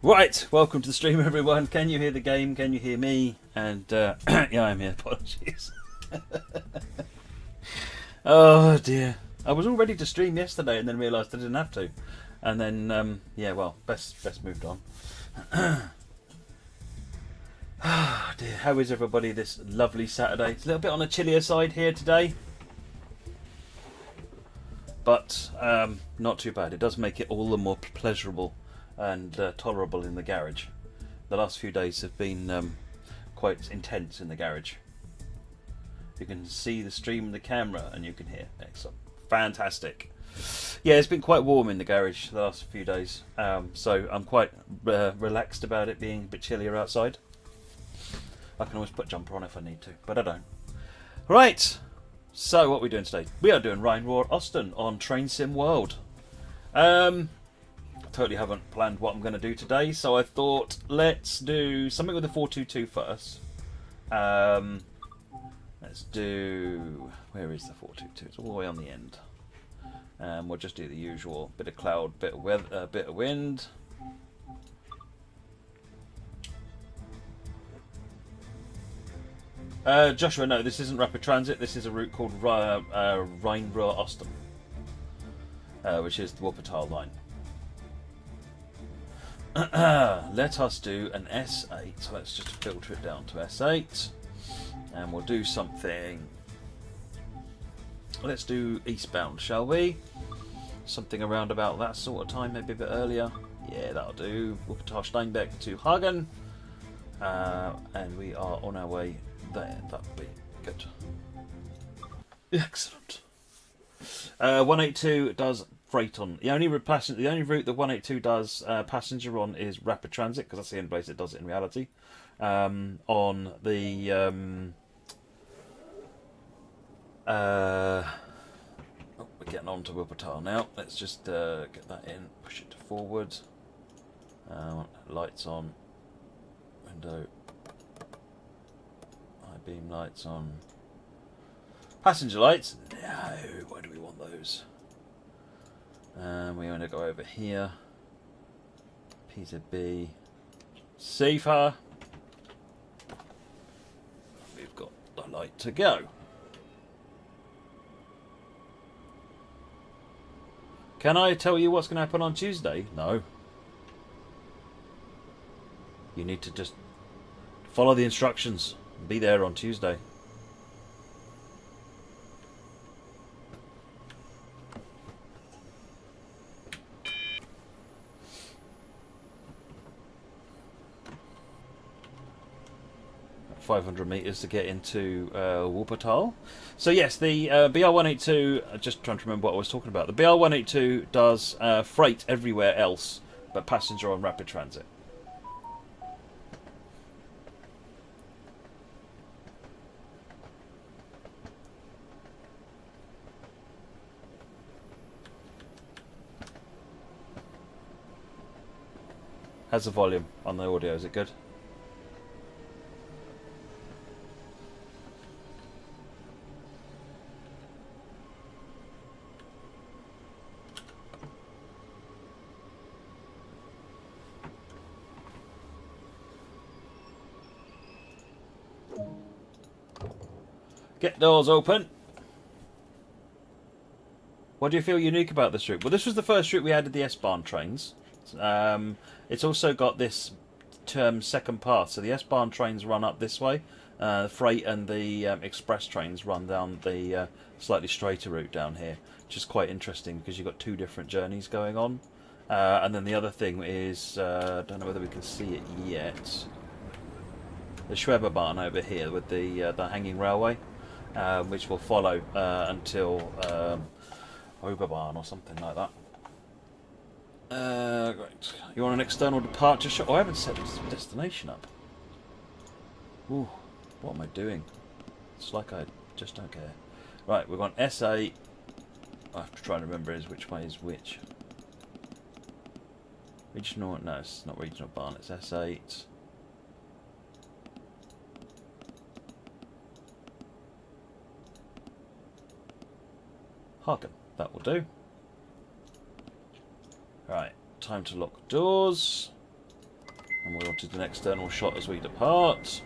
Right, welcome to the stream, everyone. Can you hear the game? Can you hear me? And yeah, I'm here. Apologies. Oh dear, I was all ready to stream yesterday, and then realised I didn't have to. And then yeah, well, best moved on. Oh dear, how is everybody this lovely Saturday? It's a little bit on the chillier side here today, but not too bad. It does make it all the more pleasurable and tolerable in the garage. The last few days have been quite intense in the garage. You can see the stream in the camera and you can hear. Excellent. Fantastic. Yeah, it's been quite warm in the garage the last few days, so I'm quite relaxed about it being a bit chillier outside. I can always put a jumper on if I need to, but I don't. Right, so what are we doing today? We are doing Rhine, Ruhr, Osten on Train Sim World. Totally haven't planned what I'm going to do today, so I thought let's do something with the 422 first. Let's do... where is the 422? It's all the way on the end. We'll just do the usual bit of cloud, bit of weather, bit of wind. Joshua, no, this isn't rapid transit. This is a route called Rhine, Ruhr, Osten, which is the Wuppertal line. Let us do an S8. So let's just filter it down to S8, and we'll do something. Let's do eastbound, shall we? Something around about that sort of time, maybe a bit earlier. Yeah, that'll do. Wuppertal Steinbeck to Hagen, and we are on our way there. That'll be good. Excellent. 182 does freight on. The only route that 182 does passenger on is rapid transit, because that's the only place it does it in reality. On the we're getting on to Wuppertal now. Let's just get that in, push it to forward. Lights on, window, high beam lights on. Passenger lights? No, why do we want those? We want to go over here. Peter B. Safer. We've got the light to go. Can I tell you what's going to happen on Tuesday? No. You need to just follow the instructions and be there on Tuesday. .500 meters to get into Wuppertal. So yes, the BR182, just trying to remember what I was talking about. The BR182 does freight everywhere else, but passenger on rapid transit. How's the volume on the audio? Is it good? Get doors open. What do you feel unique about this route? Well, this was the first route we added the S-Bahn trains. It's also got this term second path. So the S-Bahn trains run up this way. Freight and the express trains run down the slightly straighter route down here, which is quite interesting because you've got two different journeys going on. And then the other thing is, I don't know whether we can see it yet, the Schweberbahn over here with the hanging railway. Which will follow until Oberbahn or something like that. Great. You want an external departure shot? Oh, I haven't set this destination up. Ooh, what am I doing? It's like I just don't care. Right, we've got S8. I have to try and remember which way is which. Regional, no, it's not regional Bahn, it's S8. Hagen, that will do. Right, time to lock doors. And we wanted an external shot as we depart.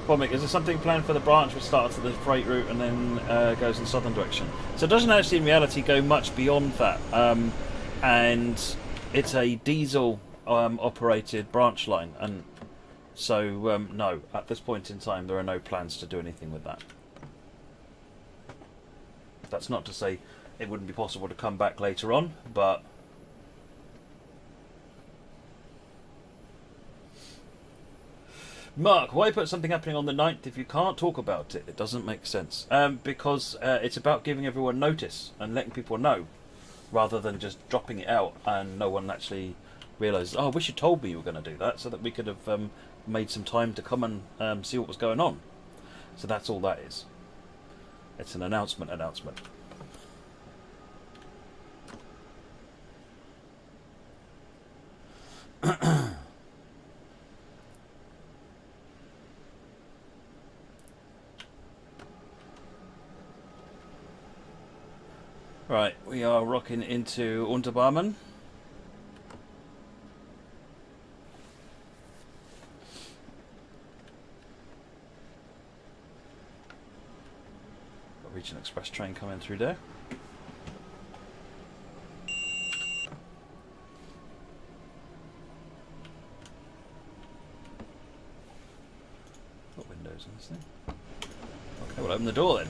Mick, is there something planned for the branch which starts at the freight route and then goes in the southern direction? So it doesn't actually in reality go much beyond that, and it's a diesel operated branch line, and so no, at this point in time there are no plans to do anything with that. That's not to say it wouldn't be possible to come back later on, but Mark, why put something happening on the 9th if you can't talk about it? It doesn't make sense. Because it's about giving everyone notice and letting people know, rather than just dropping it out and no one actually realises, oh, I wish you told me you were going to do that, so that we could have made some time to come and see what was going on. So that's all that is. It's an announcement. Right, we are rocking into Unterbarmen. Got a Regional Express train coming through there. Got windows on this thing. Okay, we'll open the door then.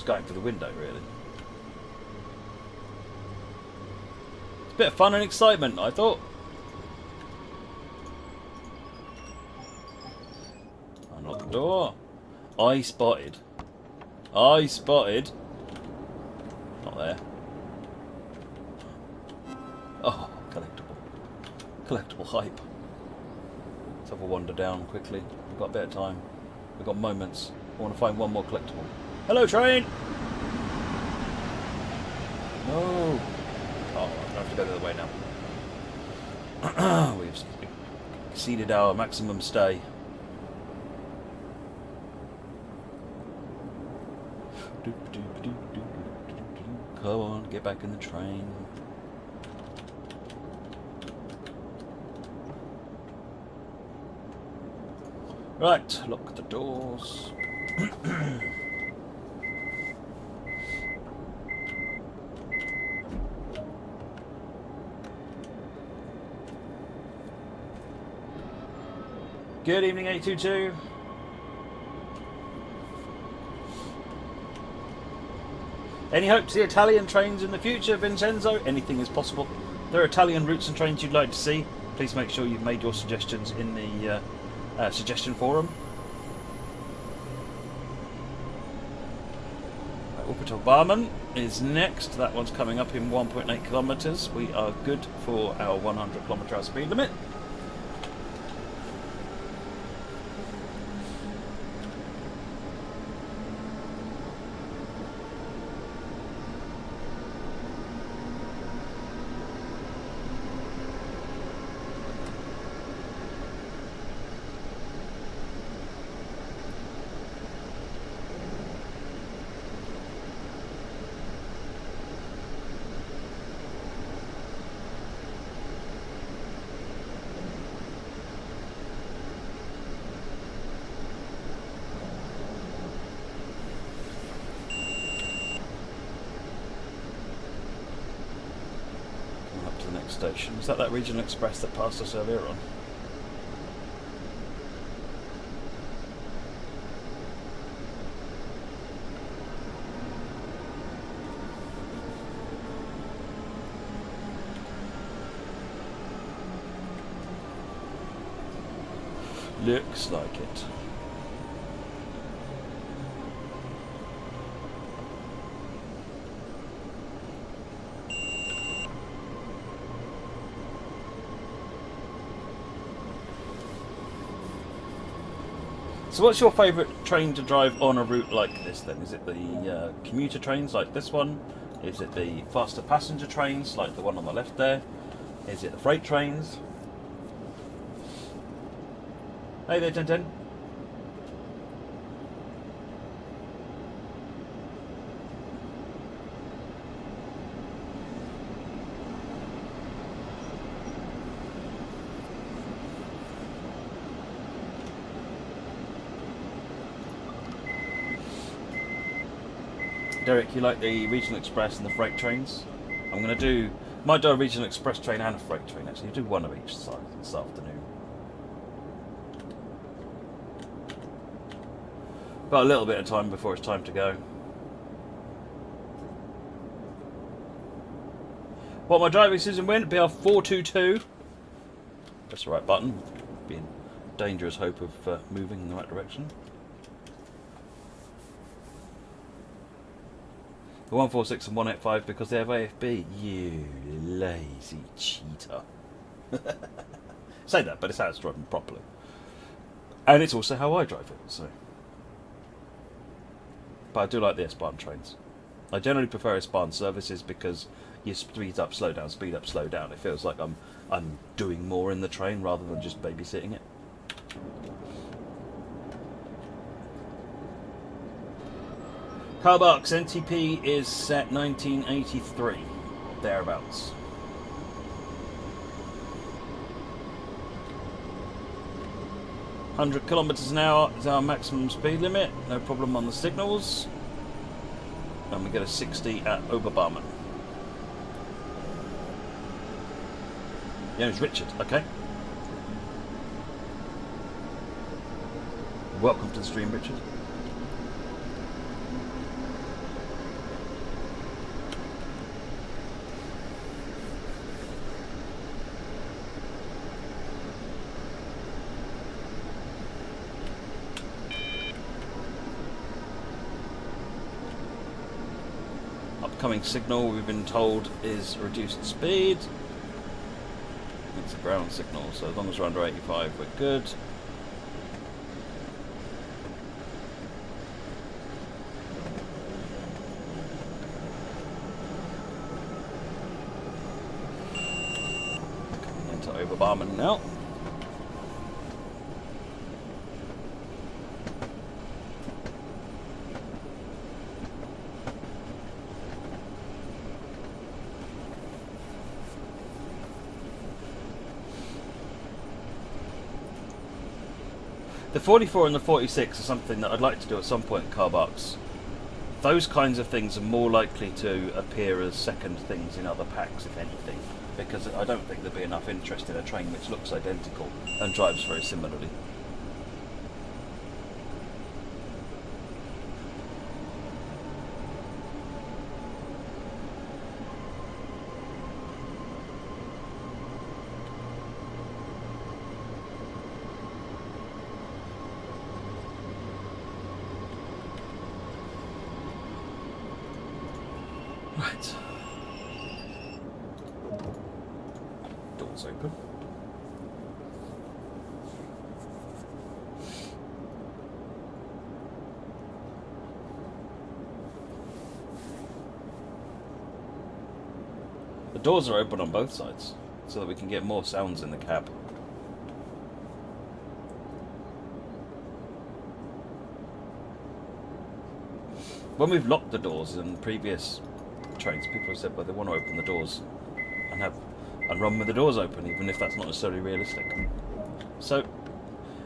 Going for the window, really. It's a bit of fun and excitement, I thought. Unlock the door. I spotted. Not there. Oh, collectible hype. Let's have a wander down quickly. We've got a bit of time. We've got moments. I want to find one more collectible. Hello, train! No! Oh, I have to go the other way now. We've exceeded our maximum stay. Come on, get back in the train. Right, lock the doors. Good evening, 822. Any hope to see Italian trains in the future, Vincenzo? Anything is possible. If there are Italian routes and trains you'd like to see, please make sure you've made your suggestions in the suggestion forum. Unterbarmen is next. That one's coming up in 1.8 kilometres. We are good for our 100 km/h speed limit. Station. Was that Regional Express that passed us earlier on? Looks like it. So what's your favourite train to drive on a route like this then? Is it the commuter trains like this one? Is it the faster passenger trains like the one on the left there? Is it the freight trains? Hey there, 1010. Derek, you like the Regional Express and the freight trains? I'm going to do... Might do a Regional Express train and a freight train, actually. Do one of each side this afternoon. Got a little bit of time before it's time to go. What my driving Susan win? BR422. Press the right button. Be in dangerous hope of moving in the right direction. The 146 and 185 because they have AFB. You lazy cheater. Say that, but it's how it's driven properly. And it's also how I drive it, so. But I do like the S-Bahn trains. I generally prefer S-Bahn services because you speed up, slow down, speed up, slow down. It feels like I'm doing more in the train rather than just babysitting it. Carbox NTP is set 1983, thereabouts. "100 kilometers an hour is our maximum speed limit, no problem on the signals. And we get a 60 at Oberbarmen. Yeah, it's Richard, okay. Welcome to the stream, Richard. Upcoming signal, we've been told, is reduced speed. It's a ground signal, so as long as we're under 85, we're good. Coming into Oberbarmen now. The 44 and the 46 are something that I'd like to do at some point in Carbox. Those kinds of things are more likely to appear as second things in other packs, if anything, because I don't think there'd be enough interest in a train which looks identical and drives very similarly. Right. Doors open. The doors are open on both sides so that we can get more sounds in the cab. When we've locked the doors in previous trains, people have said, well, they want to open the doors and run with the doors open, even if that's not necessarily realistic. So,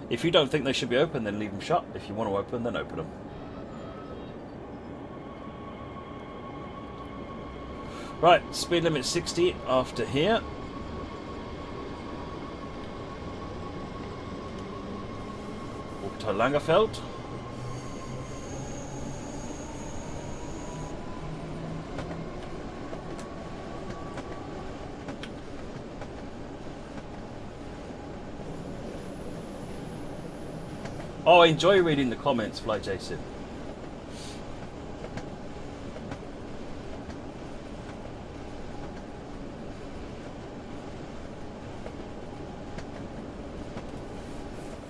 if you don't think they should be open, then leave them shut. If you want to open, then open them. Right, speed limit 60 after here. Walk to Langerfeld. Oh, I enjoy reading the comments, Fly Jason.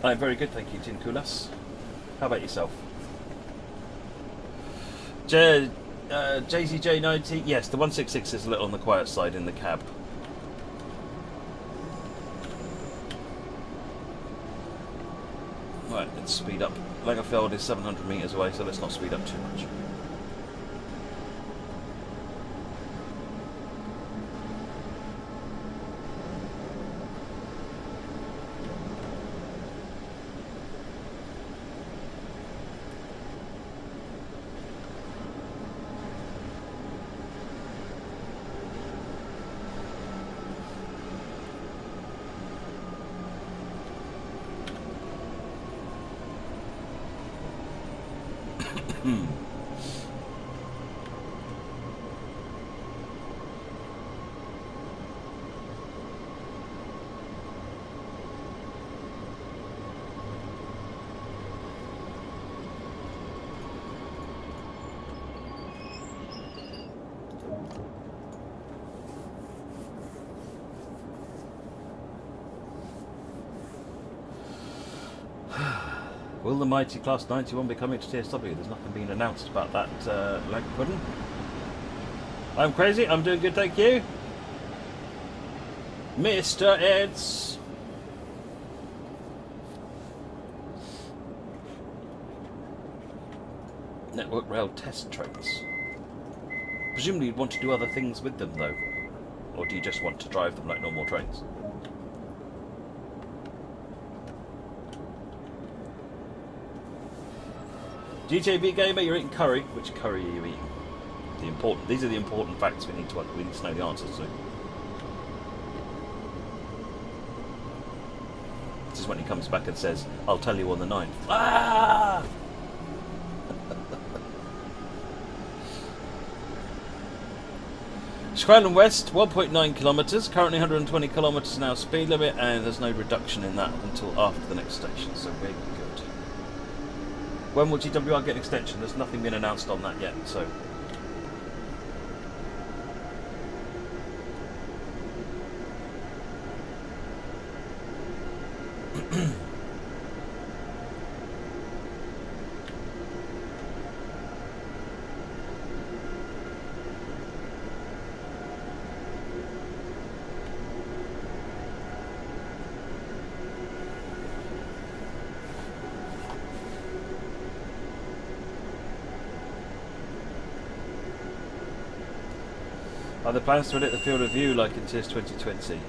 I'm very good, thank you, Tin Kulas. How about yourself? JZJ90, yes, the 166 is a little on the quiet side in the cab. Right, let's speed up. Lagerfeld is 700 metres away, so let's not speed up too much. Will the mighty Class 91 be coming to TSW? There's nothing being announced about that, leg pudding. I'm crazy, I'm doing good, thank you. Mr. Eds. Network Rail test trains. Presumably you'd want to do other things with them though. Or do you just want to drive them like normal trains? GTB Gamer, you're eating curry. Which curry are you eating? These are the important facts we need to know the answers to. This is when he comes back and says, "I'll tell you on the 9th." Ah! Scranton West, 1.9 kilometres, currently 120 kilometres an hour speed limit, and there's no reduction in that until after the next station, so we're good. When will GWR get an extension? There's nothing been announced on that yet, so... Are there plans to edit the field of view like in TS 2020?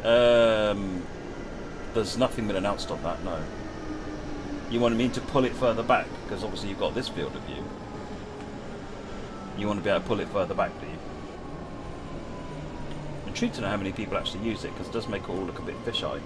There's nothing been announced on that, no. You want me to pull it further back? Because obviously you've got this field of view. You want to be able to pull it further back, do you? I'm intrigued to know how many people actually use it, because it does make it all look a bit fisheye.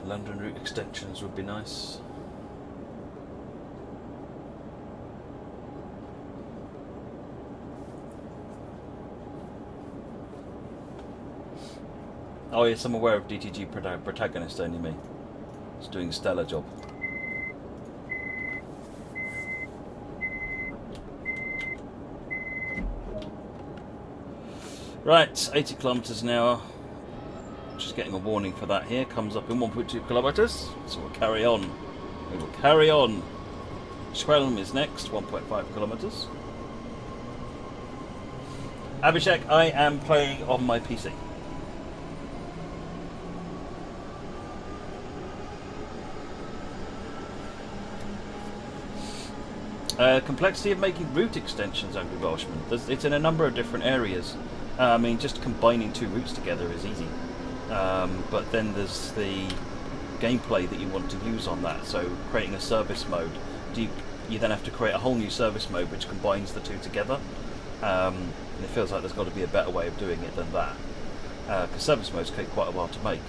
London route extensions would be nice. Oh yes, I'm aware of DTG protagonist, only me. It's doing a stellar job. Right, 80 kilometres an hour. Just getting a warning for that here. Comes up in 1.2 kilometres. So we'll carry on. We will carry on. Schwelm is next, 1.5 kilometres. Abhishek, I am playing on my PC. Complexity of making route extensions, Angry Welshman. It's in a number of different areas. I mean, just combining two routes together is easy. But then there's the gameplay that you want to use on that. So creating a service mode. You then have to create a whole new service mode which combines the two together. And it feels like there's got to be a better way of doing it than that. Because service modes take quite a while to make.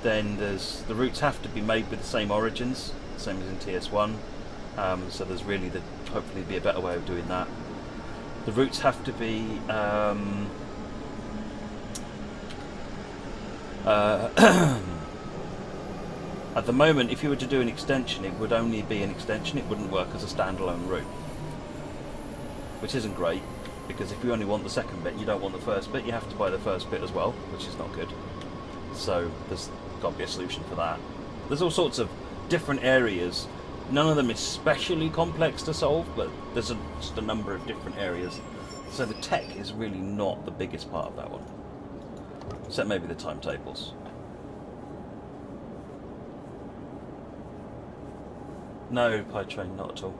Then the routes have to be made with the same origins, same as in TS1. So there's really hopefully be a better way of doing that. The routes have to be at the moment, if you were to do an extension, it would only be an extension. It wouldn't work as a standalone route, which isn't great, because if you only want the second bit, you don't want the first bit, you have to buy the first bit as well, which is not good. So there's got to be a solution for that. There's all sorts of different areas. None of them is especially complex to solve, but there's just a number of different areas. So the tech is really not the biggest part of that one, except maybe the timetables. No, Pi Train, not at all.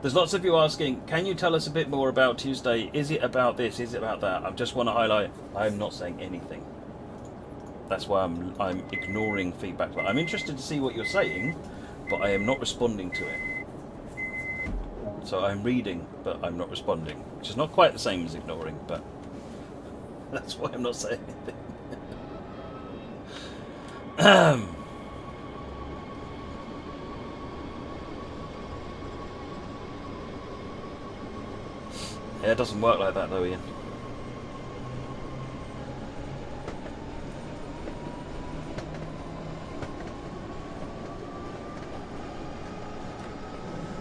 There's lots of you asking, can you tell us a bit more about Tuesday? Is it about this? Is it about that? I just want to highlight, I'm not saying anything. That's why I'm ignoring feedback. I'm interested to see what you're saying, but I am not responding to it. So I'm reading, but I'm not responding, which is not quite the same as ignoring, but that's why I'm not saying anything. Yeah, it doesn't work like that though, Ian.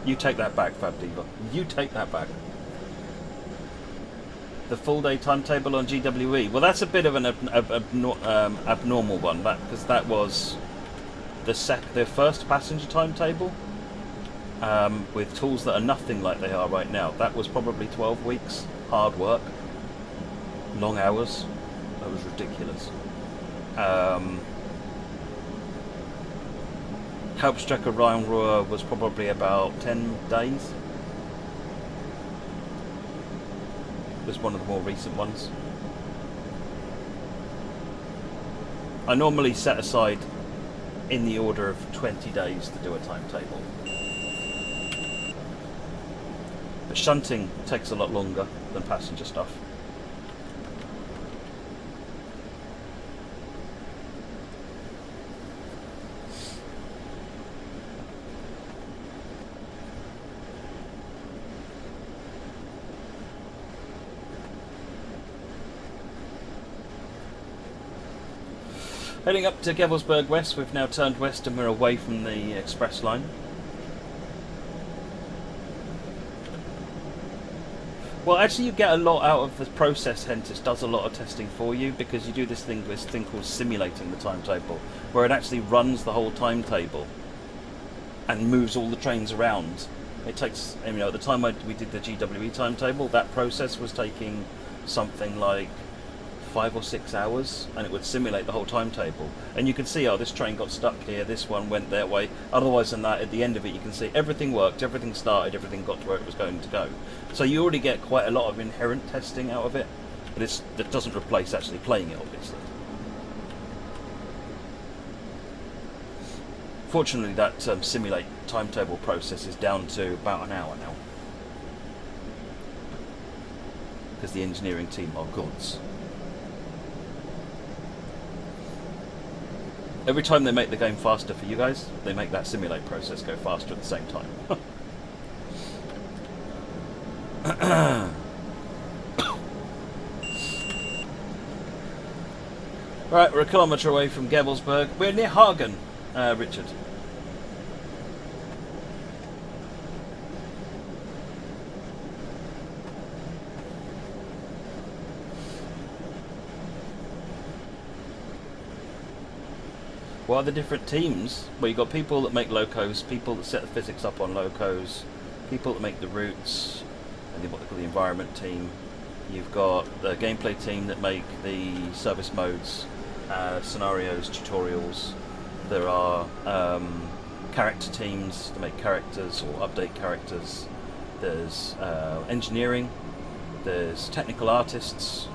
You take that back, Fab Diva. You take that back. The full day timetable on GWE. Well, that's a bit of an abnormal one, because that was the first passenger timetable. With tools that are nothing like they are right now. That was probably 12 weeks, hard work, long hours. That was ridiculous. Hauptstrecke Rhine Ruhr was probably about 10 days. It was one of the more recent ones. I normally set aside in the order of 20 days to do a timetable. But shunting takes a lot longer than passenger stuff. Heading up to Gevelsberg West, we've now turned west and we're away from the express line. Well, actually, you get a lot out of the process. Hentis does a lot of testing for you, because you do this thing called simulating the timetable, where it actually runs the whole timetable and moves all the trains around. It takes, at the time we did the GWE timetable, that process was taking something like 5 or 6 hours, and it would simulate the whole timetable. And you can see, oh, this train got stuck here, this one went their way. Otherwise than that, at the end of it, you can see everything worked, everything started, everything got to where it was going to go. So you already get quite a lot of inherent testing out of it, but that doesn't replace actually playing it, obviously. Fortunately, that simulate timetable process is down to about an hour now, because the engineering team are gods. Every time they make the game faster for you guys, they make that simulate process go faster at the same time. Right, we're a kilometre away from Gevelsberg. We're near Hagen, Richard. What are the different teams? Well, you've got people that make locos, people that set the physics up on locos, people that make the routes, and what they call the environment team. You've got the gameplay team that make the service modes, scenarios, tutorials. There are character teams to make characters or update characters. There's engineering. There's technical artists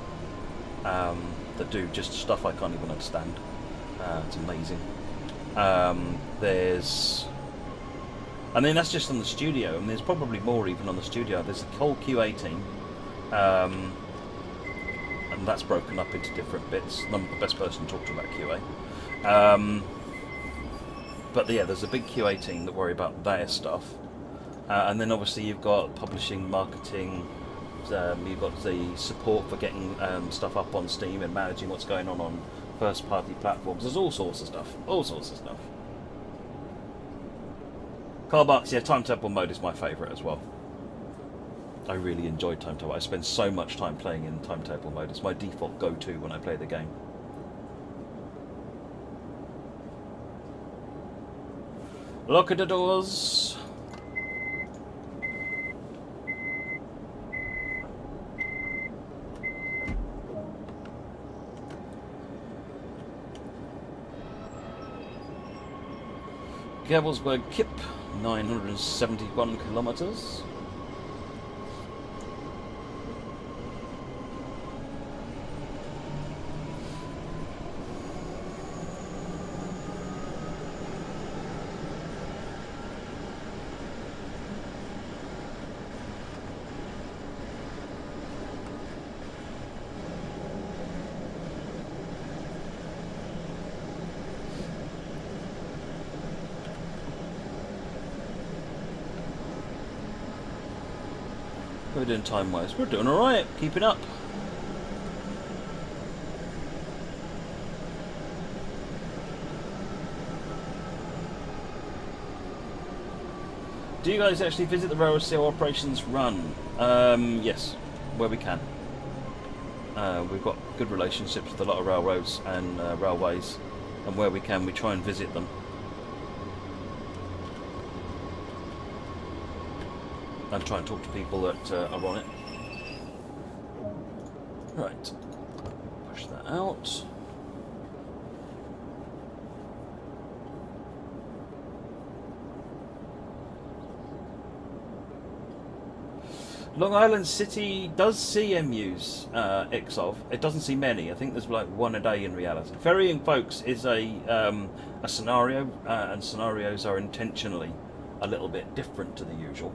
that do just stuff I can't even understand. It's amazing. There's And then that's just on the studio, and there's probably more even on the studio. There's the whole Q18, and that's broken up into different bits. I'm not the best person to talk to about QA. But yeah, there's a big Q18 that worry about their stuff. And then obviously you've got publishing, marketing, you've got the support for getting stuff up on Steam and managing what's going on first-party platforms. There's all sorts of stuff. All sorts of stuff. Carbox, yeah, timetable mode is my favourite as well. I really enjoy timetable. I spend so much time playing in timetable mode. It's my default go-to when I play the game. Lock at the doors. Gavelsberg Kip, 971 kilometres. We're doing time-wise. We're doing alright. Keeping up. Do you guys actually visit the railway see how operations run? Yes, where we can. We've got good relationships with a lot of railroads and railways, and where we can, we try and visit them. And try and talk to people that are on it. Right. Push that out. Long Island City does see MUs, XOV. It doesn't see many. I think there's like one a day in reality. Ferrying, folks, is a scenario, and scenarios are intentionally a little bit different to the usual.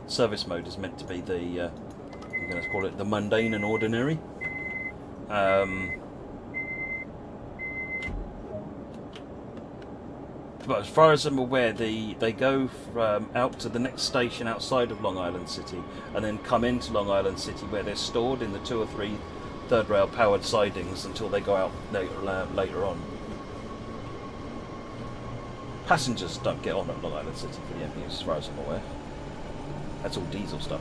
Service mode is meant to be the, I'm going to call it the mundane and ordinary. But as far as I'm aware, they go from out to the next station outside of Long Island City, and then come into Long Island City where they're stored in the 2 or 3 third rail powered sidings until they go out later on. Passengers don't get on at Long Island City for the MUs, as far as I'm aware. That's all diesel stuff.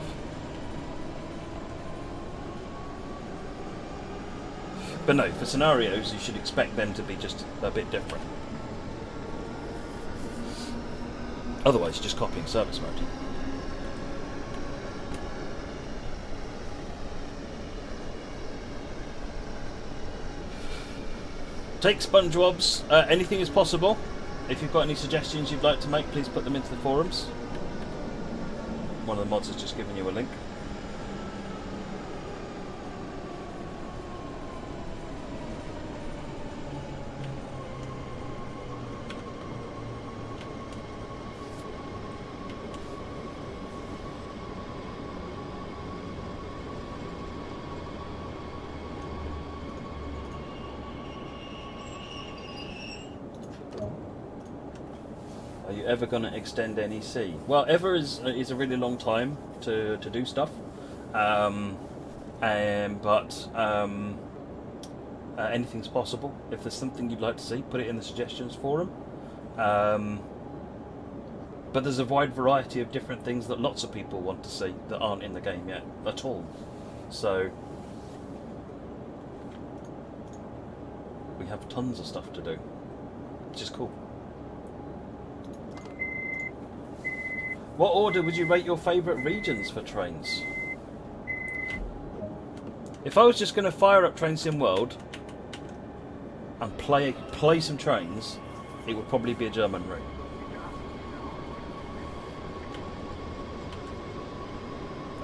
But no, for scenarios, you should expect them to be just a bit different. Otherwise, you're just copying service mode. Take SpongeBob's. Anything is possible. If you've got any suggestions you'd like to make, please put them into the forums. One of the mods has just given you a link. Are you ever going to extend NEC? Well, ever is a really long time to do stuff, anything's possible. If there's something you'd like to see, put it in the suggestions forum. But there's a wide variety of different things that lots of people want to see that aren't in the game yet at all. So we have tons of stuff to do, which is cool. What order would you rate your favourite regions for trains? If I was just going to fire up Train Sim World and play some trains, it would probably be a German route.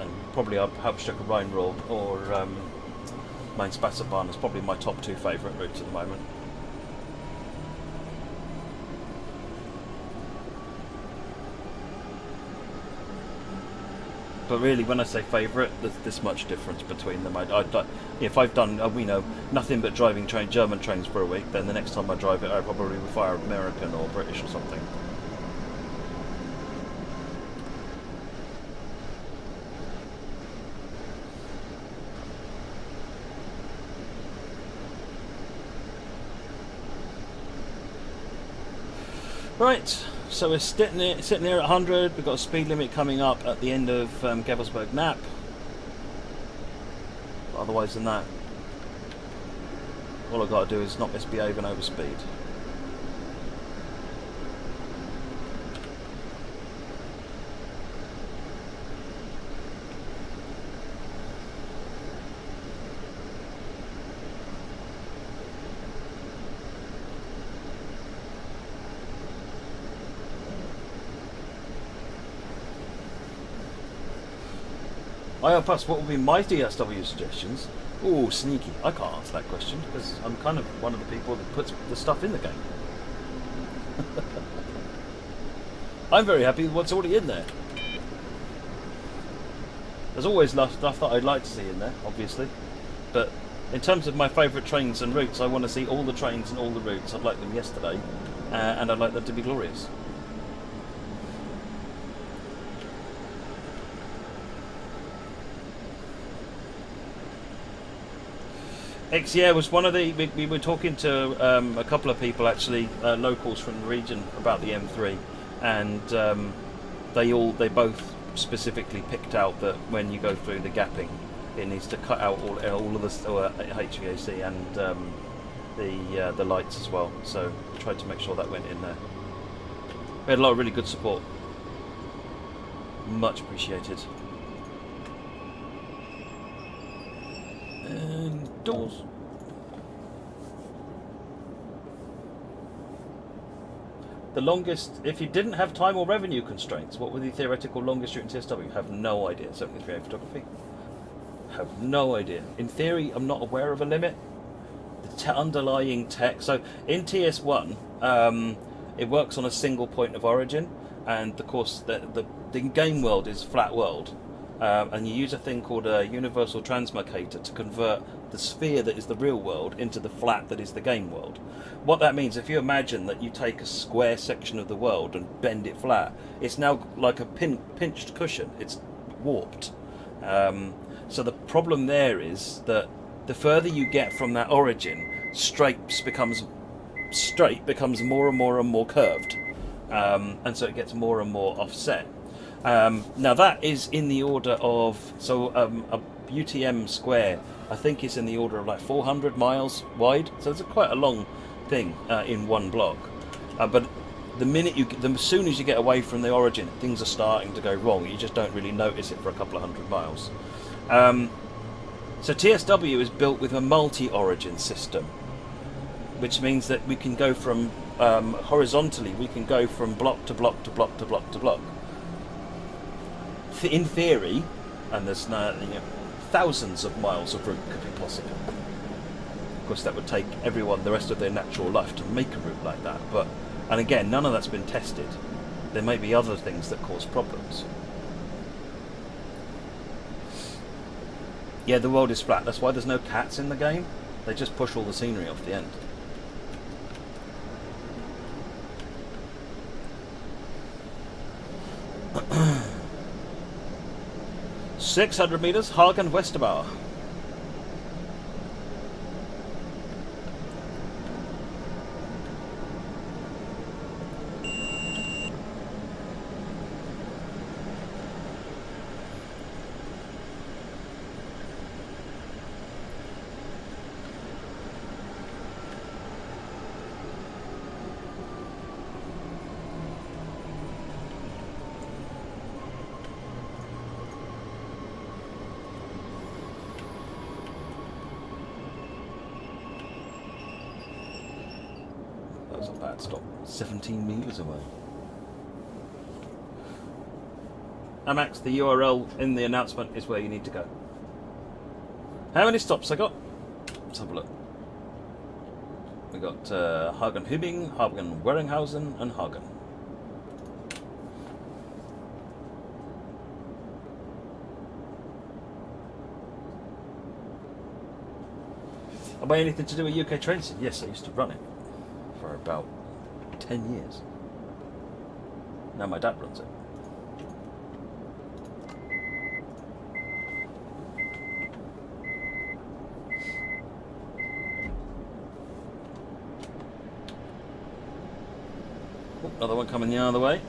And probably Hauptstrecke Rhine Ruhr or Main Spatzerbahn is probably my top 2 favourite routes at the moment. But really, when I say favourite, there's this much difference between them. If I've done, nothing but driving German trains for a week, then the next time I drive it, I probably prefer American or British or something. Right, so we're sitting here at 100. We've got a speed limit coming up at the end of Gevelsberg Nap. Otherwise than that, all I've got to do is not misbehave and overspeed. Plus, what would be my TSW suggestions? Ooh, sneaky. I can't answer that question because I'm kind of one of the people that puts the stuff in the game. I'm very happy with what's already in there. There's always stuff that I'd like to see in there, obviously. But in terms of my favourite trains and routes, I want to see all the trains and all the routes. I'd like them yesterday, and I'd like them to be glorious. Yeah, was one of the. We were talking to a couple of people, actually, locals from the region, about the M3, and they both specifically picked out that when you go through the gapping, it needs to cut out all of the HVAC and the lights as well. So tried to make sure that went in there. We had a lot of really good support. Much appreciated. And doors. The longest, if you didn't have time or revenue constraints, what would the theoretical longest route in TSW? Have no idea. 73A photography. Have no idea. In theory, I'm not aware of a limit. The underlying tech. So in TS1, it works on a single point of origin, and of course the game world is flat world. And you use a thing called a universal translocator to convert the sphere that is the real world into the flat that is the game world. What that means, if you imagine that you take a square section of the world and bend it flat, it's now like a pinched cushion. It's warped. So the problem there is that the further you get from that origin, straight becomes more and more and more curved, and so it gets more and more offset. Now that is in the order of, a UTM square, I think is in the order of like 400 miles wide, so it's quite a long thing in one block. But as soon as you get away from the origin, things are starting to go wrong. You just don't really notice it for a couple of hundred miles. So TSW is built with a multi-origin system, which means that we can go from horizontally, we can go from block to block to block to block to block. In theory, and there's thousands of miles of route could be possible. Of course, that would take everyone the rest of their natural life to make a route like that. And again, none of that's been tested. There may be other things that cause problems. Yeah, the world is flat. That's why there's no cats in the game. They just push all the scenery off the end. 600 meters, Hagen Westerbauer. Bad stop. 17 meters away. Amax, the URL in the announcement is where you need to go. How many stops I got? Let's have a look. We got Hagen-Hübing, Hagen-Weringhausen, and Hagen. Am I anything to do with UK train scene? Yes, I used to run it for about 10 years. Now my dad runs it. Oh, another one coming the other way.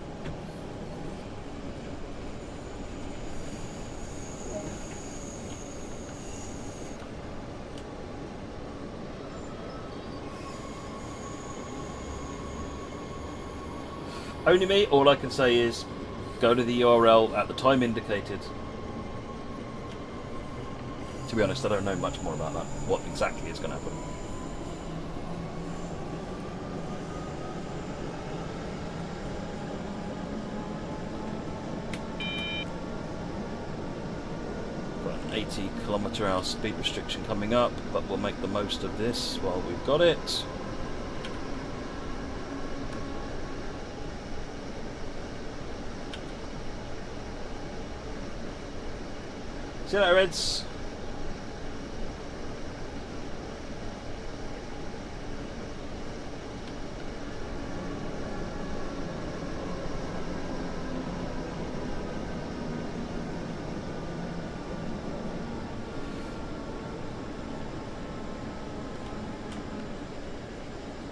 Only me, all I can say is go to the URL at the time indicated. To be honest, I don't know much more about that, what exactly is going to happen. Got an 80 km/h speed restriction coming up, but we'll make the most of this while we've got it. See you later, Reds.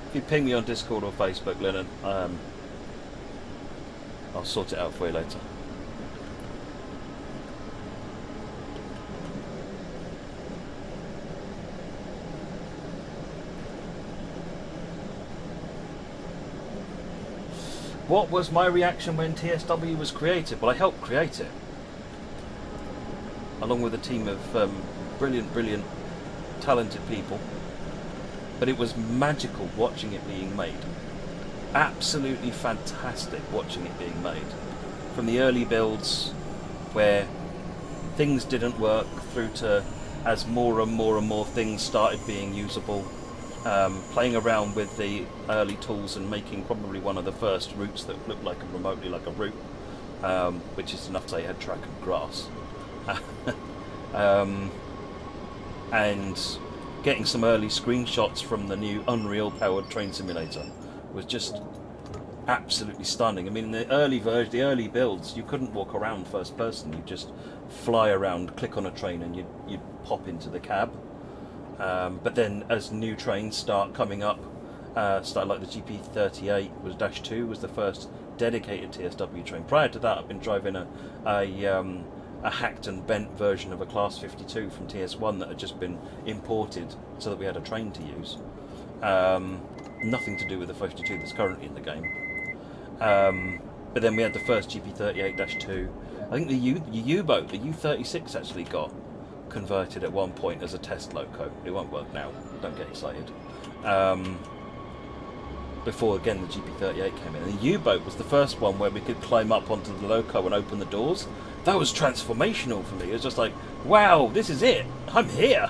If you ping me on Discord or Facebook, Lennon, I'll sort it out for you later. What was my reaction when TSW was created? Well, I helped create it, along with a team of brilliant, talented people. But it was magical watching it being made. Absolutely fantastic watching it being made. From the early builds, where things didn't work, through to as more and more things started being usable. Playing around with the early tools and making probably one of the first routes that looked like remotely like a route, which is enough to say had track and grass. And getting some early screenshots from the new Unreal powered train simulator was just absolutely stunning. I mean, in the early version, the early builds, you couldn't walk around first person. You just fly around, click on a train, and you'd pop into the cab. But then, as new trains start coming up, start like the GP38 was -2 was the first dedicated TSW train. Prior to that, I've been driving a hacked and bent version of a Class 52 from TS1 that had just been imported so that we had a train to use. Nothing to do with the 52 that's currently in the game. But then we had the first GP38-2. I think the U-boat, the U-36 actually got converted at one point as a test loco. It won't work now, don't get excited. Before again the GP38 came in. And the U-boat was the first one where we could climb up onto the loco and open the doors. That was transformational for me. It was just like, wow, this is it. I'm here.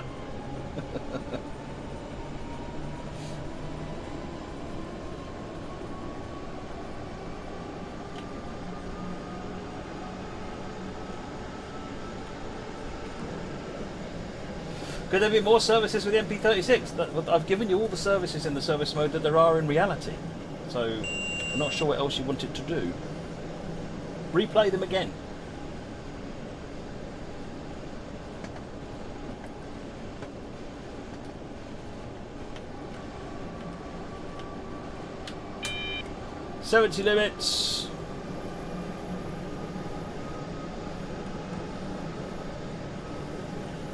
Could there be more services with the MP36? I've given you all the services in the service mode that there are in reality. So, I'm not sure what else you wanted to do. Replay them again. '70 limits.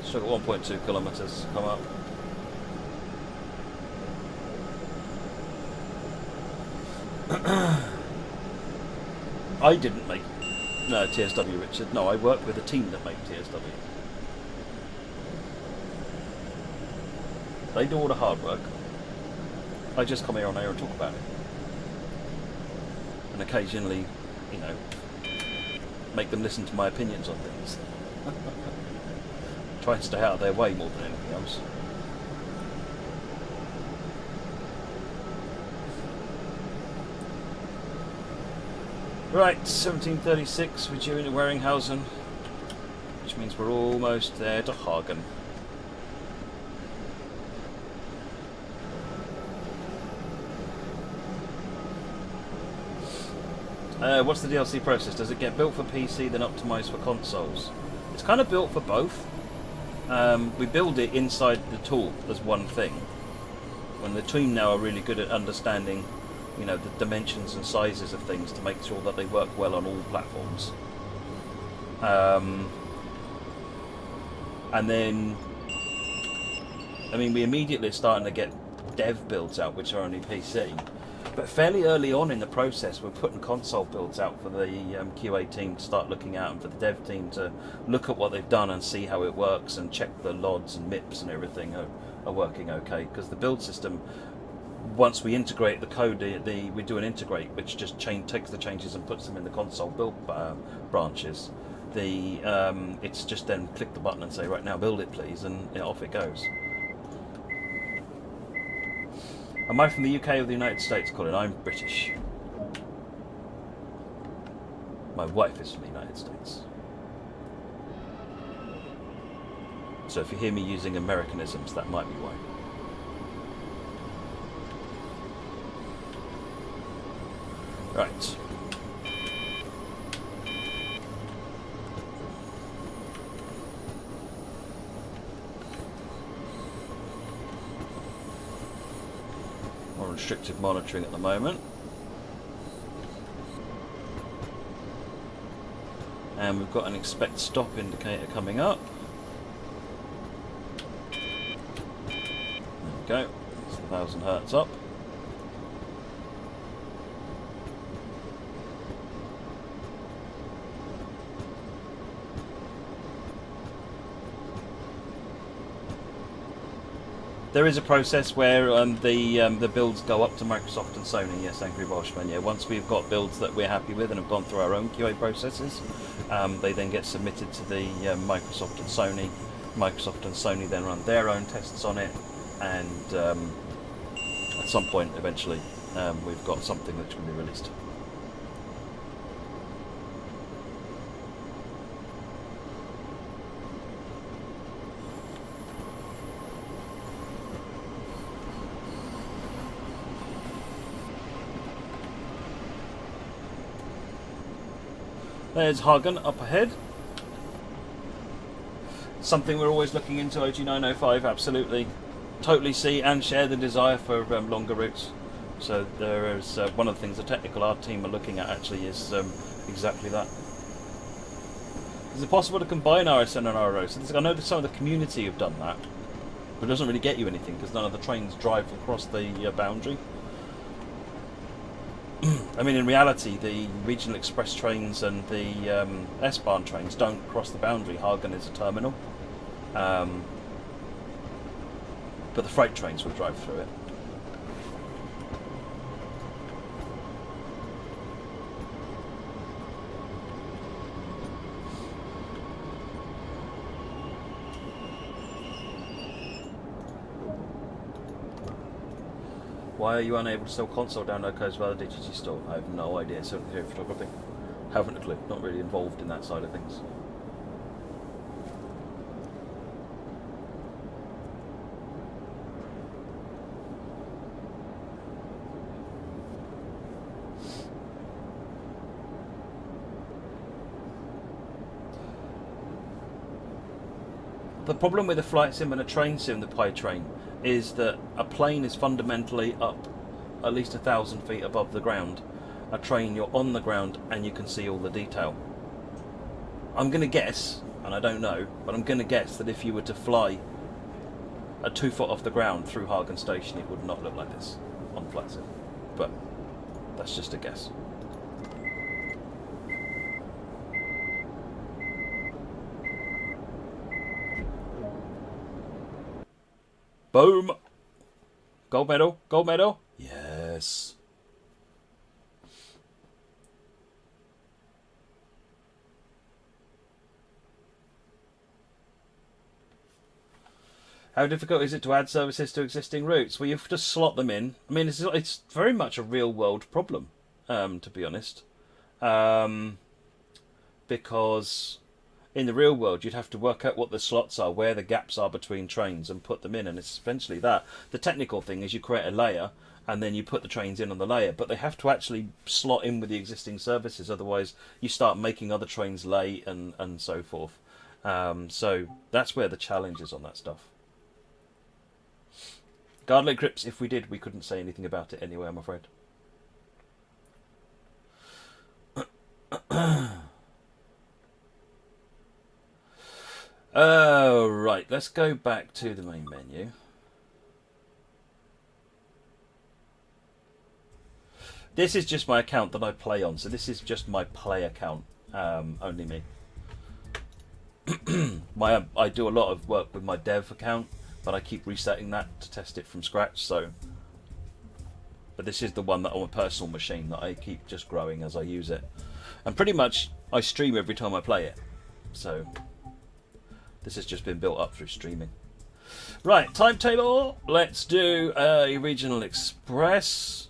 Still got 1.2 kilometres to come up. I didn't make TSW, Richard. No, I work with a team that make TSW. They do all the hard work. I just come here on air and talk about it. And occasionally, you know, make them listen to my opinions on things. Try and stay out of their way more than anything else. Right, 1736, we're due into Waringhausen, which means we're almost there to Hagen. What's the DLC process? Does it get built for PC then optimised for consoles? It's kind of built for both. We build it inside the tool as one thing. And the team now are really good at understanding, you know, the dimensions and sizes of things to make sure that they work well on all platforms. And then, I mean, we immediately are starting to get dev builds out, which are only PC. But fairly early on in the process, we're putting console builds out for the QA team to start looking at, and for the dev team to look at what they've done and see how it works and check the LODs and MIPS and everything are working okay. Because the build system, once we integrate the code, we do an integrate, which just takes the changes and puts them in the console build branches. It's just then click the button and say, right, now build it please, and off it goes. Am I from the UK or the United States, Colin? I'm British. My wife is from the United States. So if you hear me using Americanisms, that might be why. Right. More restricted monitoring at the moment. And we've got an expect stop indicator coming up. There we go. It's 1,000 hertz up. There is a process where the builds go up to Microsoft and Sony. Yes, Angry Boschman. Yeah, once we've got builds that we're happy with and have gone through our own QA processes, they then get submitted to the Microsoft and Sony. Microsoft and Sony then run their own tests on it, and at some point, eventually, we've got something that can be released. There's Hagen up ahead. Something we're always looking into, OG905, absolutely. Totally see and share the desire for longer routes. So there is one of the things the technical art team are looking at actually is exactly that. Is it possible to combine RSN and RO? So I know that some of the community have done that, but it doesn't really get you anything because none of the trains drive across the boundary. I mean, in reality, the regional express trains and the S-Bahn trains don't cross the boundary. Hagen is a terminal. But the freight trains will drive through it. Why are you unable to sell console download codes via the DGT store? I have no idea. So here, photography. Haven't a clue. Not really involved in that side of things. The problem with a flight sim and a train sim, the Pi train, is that a plane is fundamentally up at least 1,000 feet above the ground. A train, you're on the ground and you can see all the detail. I'm going to guess, and I don't know, but I'm going to guess that if you were to fly a 2 foot off the ground through Hagen Station, it would not look like this on flight sim. But that's just a guess. Boom! Gold medal, gold medal. Yes. How difficult is it to add services to existing routes? Well, you have to slot them in. I mean, it's very much a real-world problem, to be honest, because in the real world, you'd have to work out what the slots are, where the gaps are between trains, and put them in, and it's essentially that. The technical thing is you create a layer, and then you put the trains in on the layer, but they have to actually slot in with the existing services, otherwise you start making other trains late and so forth. So that's where the challenge is on that stuff. Guard link crypts, if we did, we couldn't say anything about it anyway, I'm afraid. Right, let's go back to the main menu. This is just my account that I play on, so this is just my play account, only me. I do a lot of work with my dev account, but I keep resetting that to test it from scratch. So, but this is the one that on a personal machine that I keep just growing as I use it, and pretty much I stream every time I play it. So this has just been built up through streaming. Right, timetable. Let's do a regional express.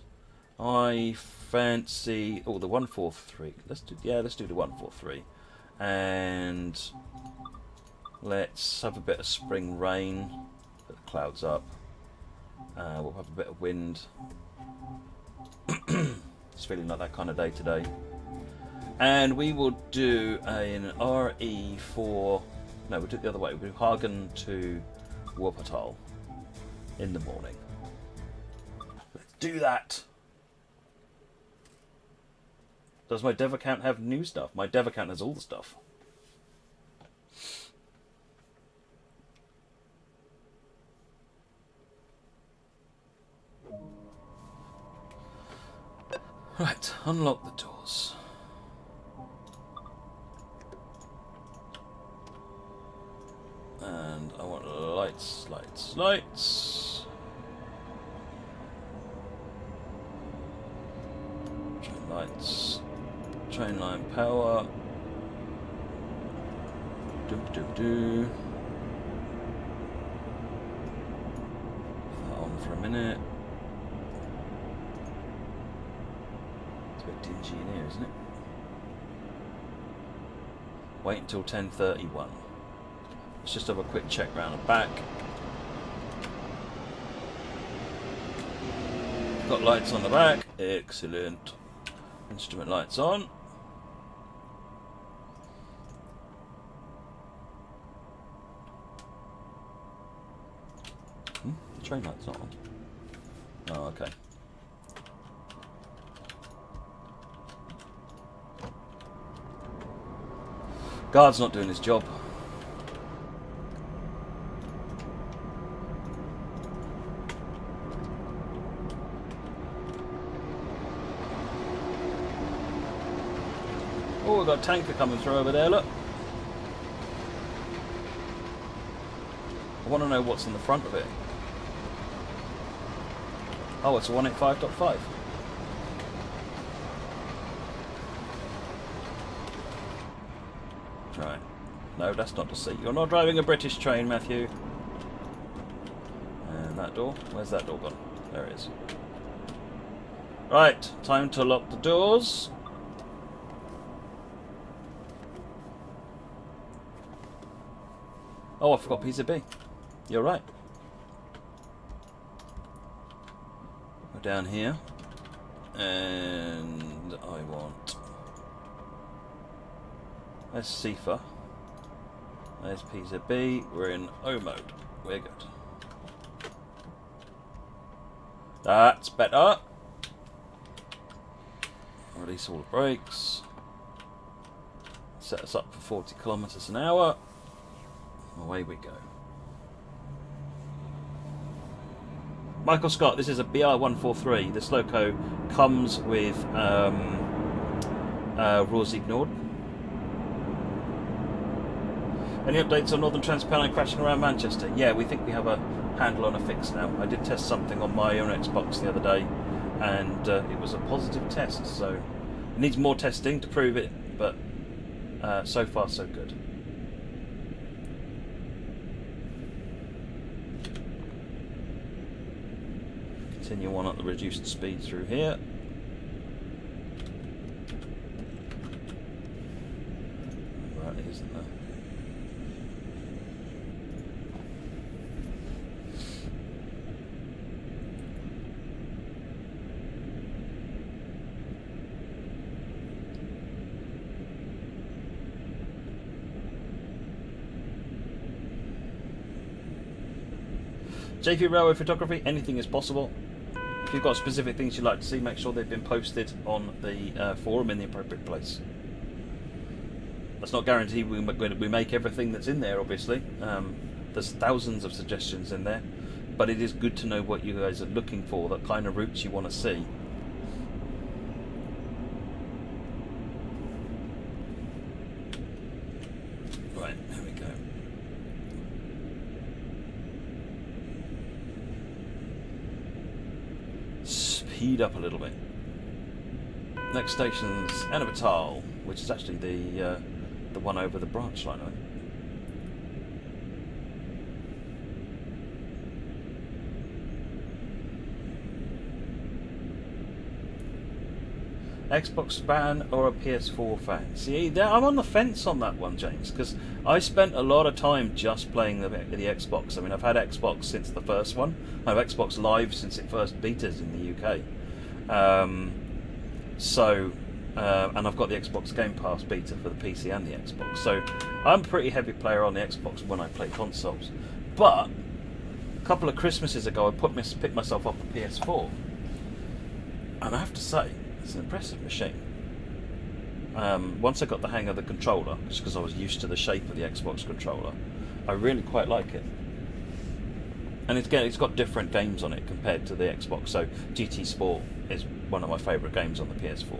I fancy the 143. Let's do the 143, and let's have a bit of spring rain. Put the clouds up. We'll have a bit of wind. It's feeling like that kind of day today. And we will do an RE4. No, we'll do it the other way. We'll do Hagen to Wuppertal in the morning. Let's do that. Does my dev account have new stuff? My dev account has all the stuff. Right, unlock the doors. And I want lights, lights, lights. Train lights. Train line power. Do. Put that on for a minute. It's a bit dingy in here, isn't it? Wait until 10:31. Let's just have a quick check round and back. Got lights on the back. Excellent. Instrument lights on. The train light's not on. Oh, okay. Guard's not doing his job. Oh, we've got a tanker coming through over there, look. I want to know what's in the front of it. Oh, it's a 185.5. Right. No, that's not to see. You're not driving a British train, Matthew. And that door? Where's that door gone? There it is. Right, time to lock the doors. Oh, I forgot piece of B. You're right. Go down here. And I want... There's CIFA. There's piece of B. We're in O mode. We're good. That's better. Release all the brakes. Set us up for 40 kilometers an hour. Away we go. Michael Scott, this is a BR143. This loco comes with Ruhr's ignored. Any updates on Northern Transpennine crashing around Manchester? Yeah, we think we have a handle on a fix now. I did test something on my own Xbox the other day, and it was a positive test. So it needs more testing to prove it, but so far so good. Continue on at the reduced speed through here. Right, isn't there? JP Railway Photography, anything is possible. If you've got specific things you'd like to see, make sure they've been posted on the forum in the appropriate place. That's not guaranteed we make everything that's in there, obviously. There's thousands of suggestions in there, but it is good to know what you guys are looking for, the kind of routes you want to see. Right, there we go. Speed up a little bit. Next station's Ennebertal, which is actually the one over the branch line, I think. Xbox fan or a PS4 fan? See, I'm on the fence on that one, James, because I spent a lot of time just playing the Xbox. I mean, I've had Xbox since the first one. I have Xbox Live since it first betas in the UK. And I've got the Xbox Game Pass beta for the PC and the Xbox. So I'm a pretty heavy player on the Xbox when I play consoles. But a couple of Christmases ago, I picked myself up a PS4, and I have to say, it's an impressive machine. Once I got the hang of the controller, just because I was used to the shape of the Xbox controller, I really quite like it. And it's got different games on it compared to the Xbox. So GT Sport is one of my favourite games on the PS4.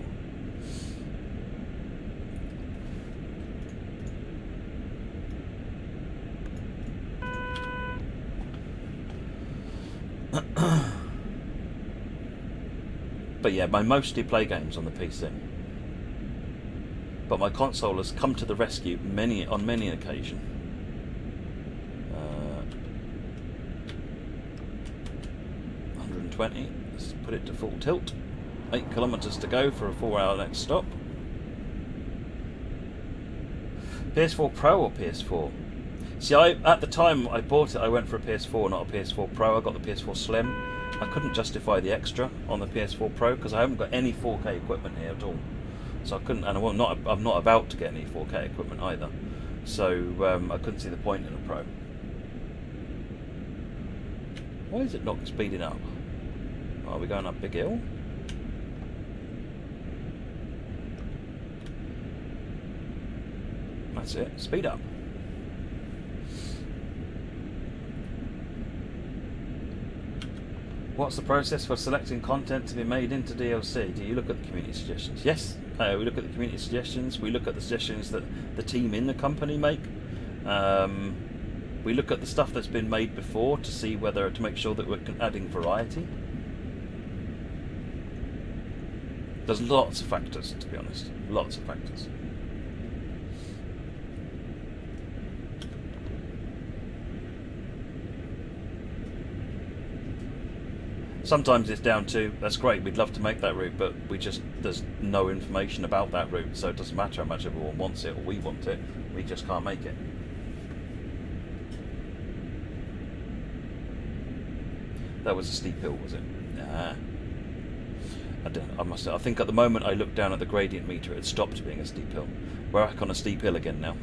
But yeah, I mostly play games on the PC. But my console has come to the rescue on many occasions. 120. Let's put it to full tilt. 8 kilometres to go for a 4-hour next stop. PS4 Pro or PS4? See, at the time I bought it, I went for a PS4, not a PS4 Pro. I got the PS4 Slim. I couldn't justify the extra on the PS4 Pro because I haven't got any 4K equipment here at all. So I couldn't, and I'm not about to get any 4K equipment either. So I couldn't see the point in a Pro. Why is it not speeding up? Are we going up Big Hill? That's it. Speed up. What's the process for selecting content to be made into DLC? Do you look at the community suggestions? Yes, we look at the community suggestions. We look at the suggestions that the team in the company make. We look at the stuff that's been made before to see to make sure that we're adding variety. There's lots of factors, to be honest. Lots of factors. Sometimes it's down to, that's great, we'd love to make that route, but there's no information about that route, so it doesn't matter how much everyone wants it or we want it, we just can't make it. That was a steep hill, was it? Nah. I think at the moment I looked down at the gradient meter, it stopped being a steep hill. We're back on a steep hill again now.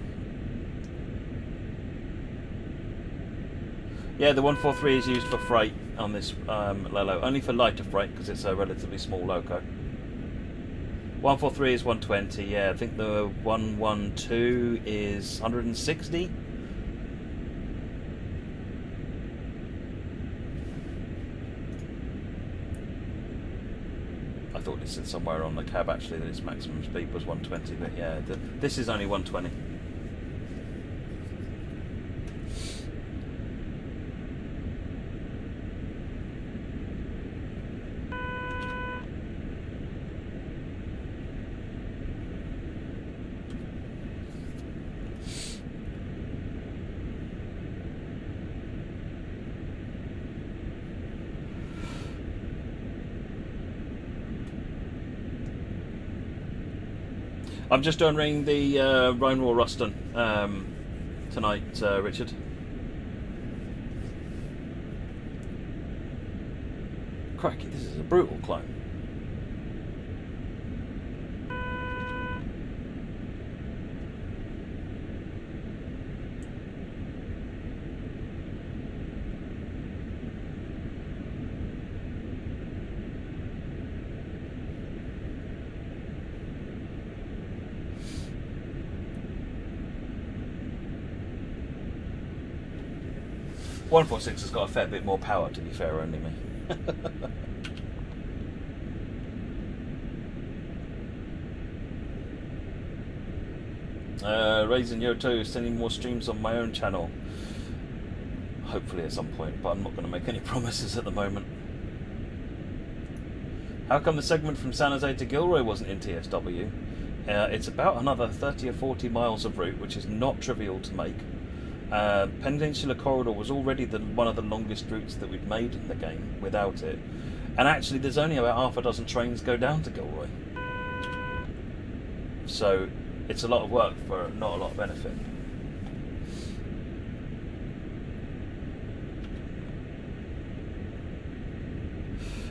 Yeah, the 143 is used for freight on this Lelo, only for lighter freight because it's a relatively small loco. 143 is 120, yeah, I think the 112 is 160. I thought it said somewhere on the cab actually that its maximum speed was 120, but yeah, this is only 120. I'm just entering the Rhine Ruhr Osten tonight, Richard. Crikey, this is a brutal climb. 146 has got a fair bit more power, to be fair, only me. Raising Yoto, sending more streams on my own channel. Hopefully at some point, but I'm not going to make any promises at the moment. How come the segment from San Jose to Gilroy wasn't in TSW? It's about another 30 or 40 miles of route, which is not trivial to make. Peninsula Corridor was already one of the longest routes that we'd made in the game without it. And actually there's only about half a dozen trains go down to Gilroy. So it's a lot of work for not a lot of benefit.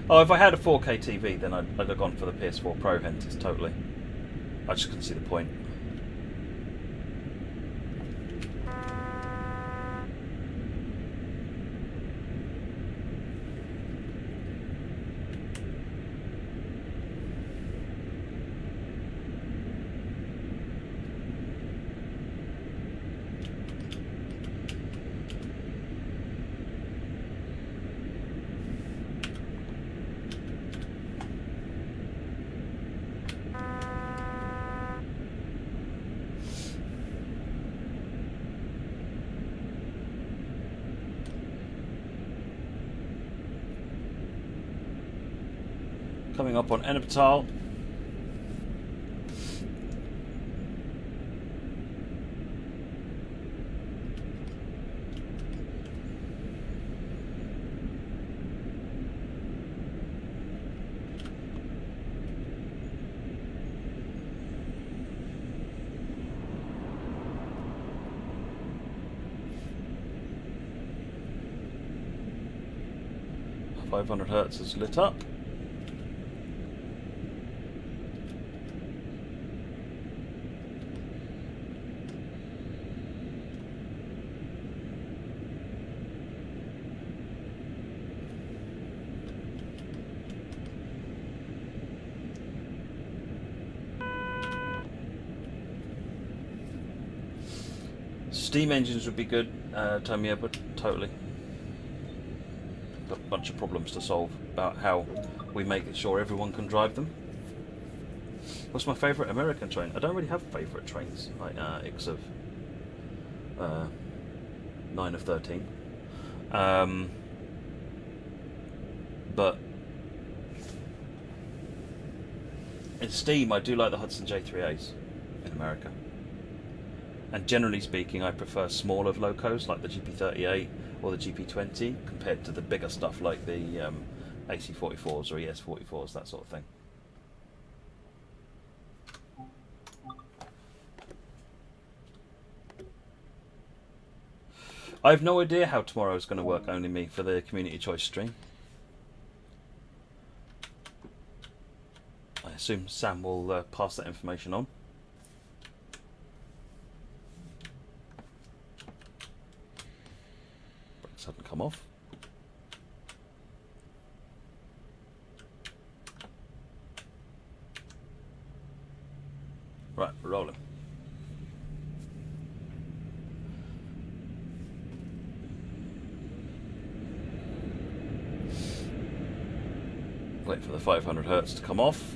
Oh, if I had a 4K TV, then I'd have gone for the PS4 Pro Henters, totally. I just couldn't see the point. Coming up on Ennepetal. Hertz is lit up. Steam engines would be good, Tomia, but totally. Got a bunch of problems to solve about how we make sure everyone can drive them. What's my favourite American train? I don't really have favourite trains, like X of 9 of 13. But in Steam, I do like the Hudson J3As in America. And generally speaking, I prefer smaller locos like the GP38 or the GP20 compared to the bigger stuff like the AC44s or ES44s, that sort of thing. I have no idea how tomorrow is going to work, only me, for the community choice stream. I assume Sam will pass that information on. Brakes hadn't come off. Right, we're rolling. Wait for the 500 hertz to come off.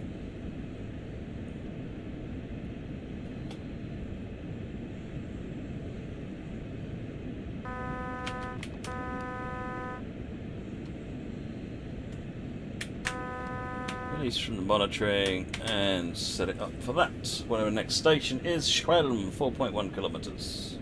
Release from the monitoring and set it up for that. Whatever next station is Schwelm, 4.1 kilometers.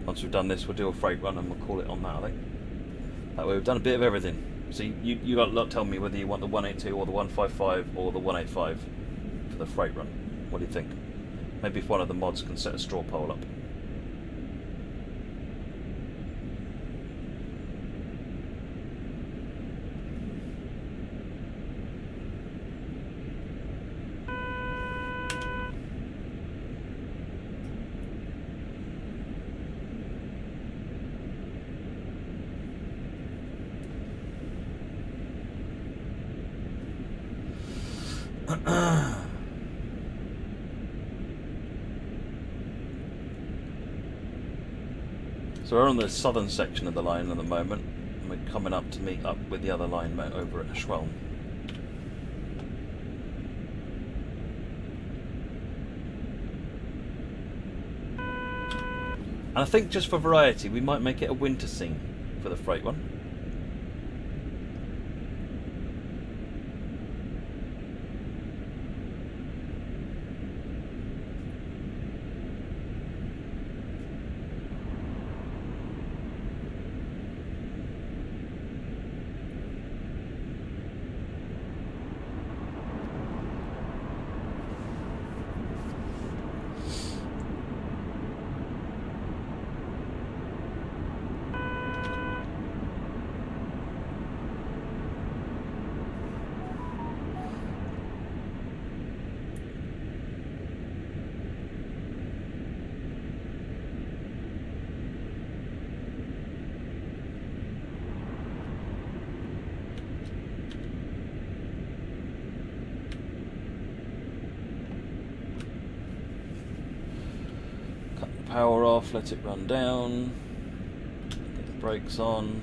Once we've done this, we'll do a freight run and we'll call it on that, I think. That way we've done a bit of everything. So you got to tell me whether you want the 182 or the 155 or the 185 for the freight run. What do you think? Maybe if one of the mods can set a straw pole up. So we're on the southern section of the line at the moment, and we're coming up to meet up with the other line over at Schwelm. And I think just for variety, we might make it a winter scene for the freight one. Power off, let it run down, get the brakes on,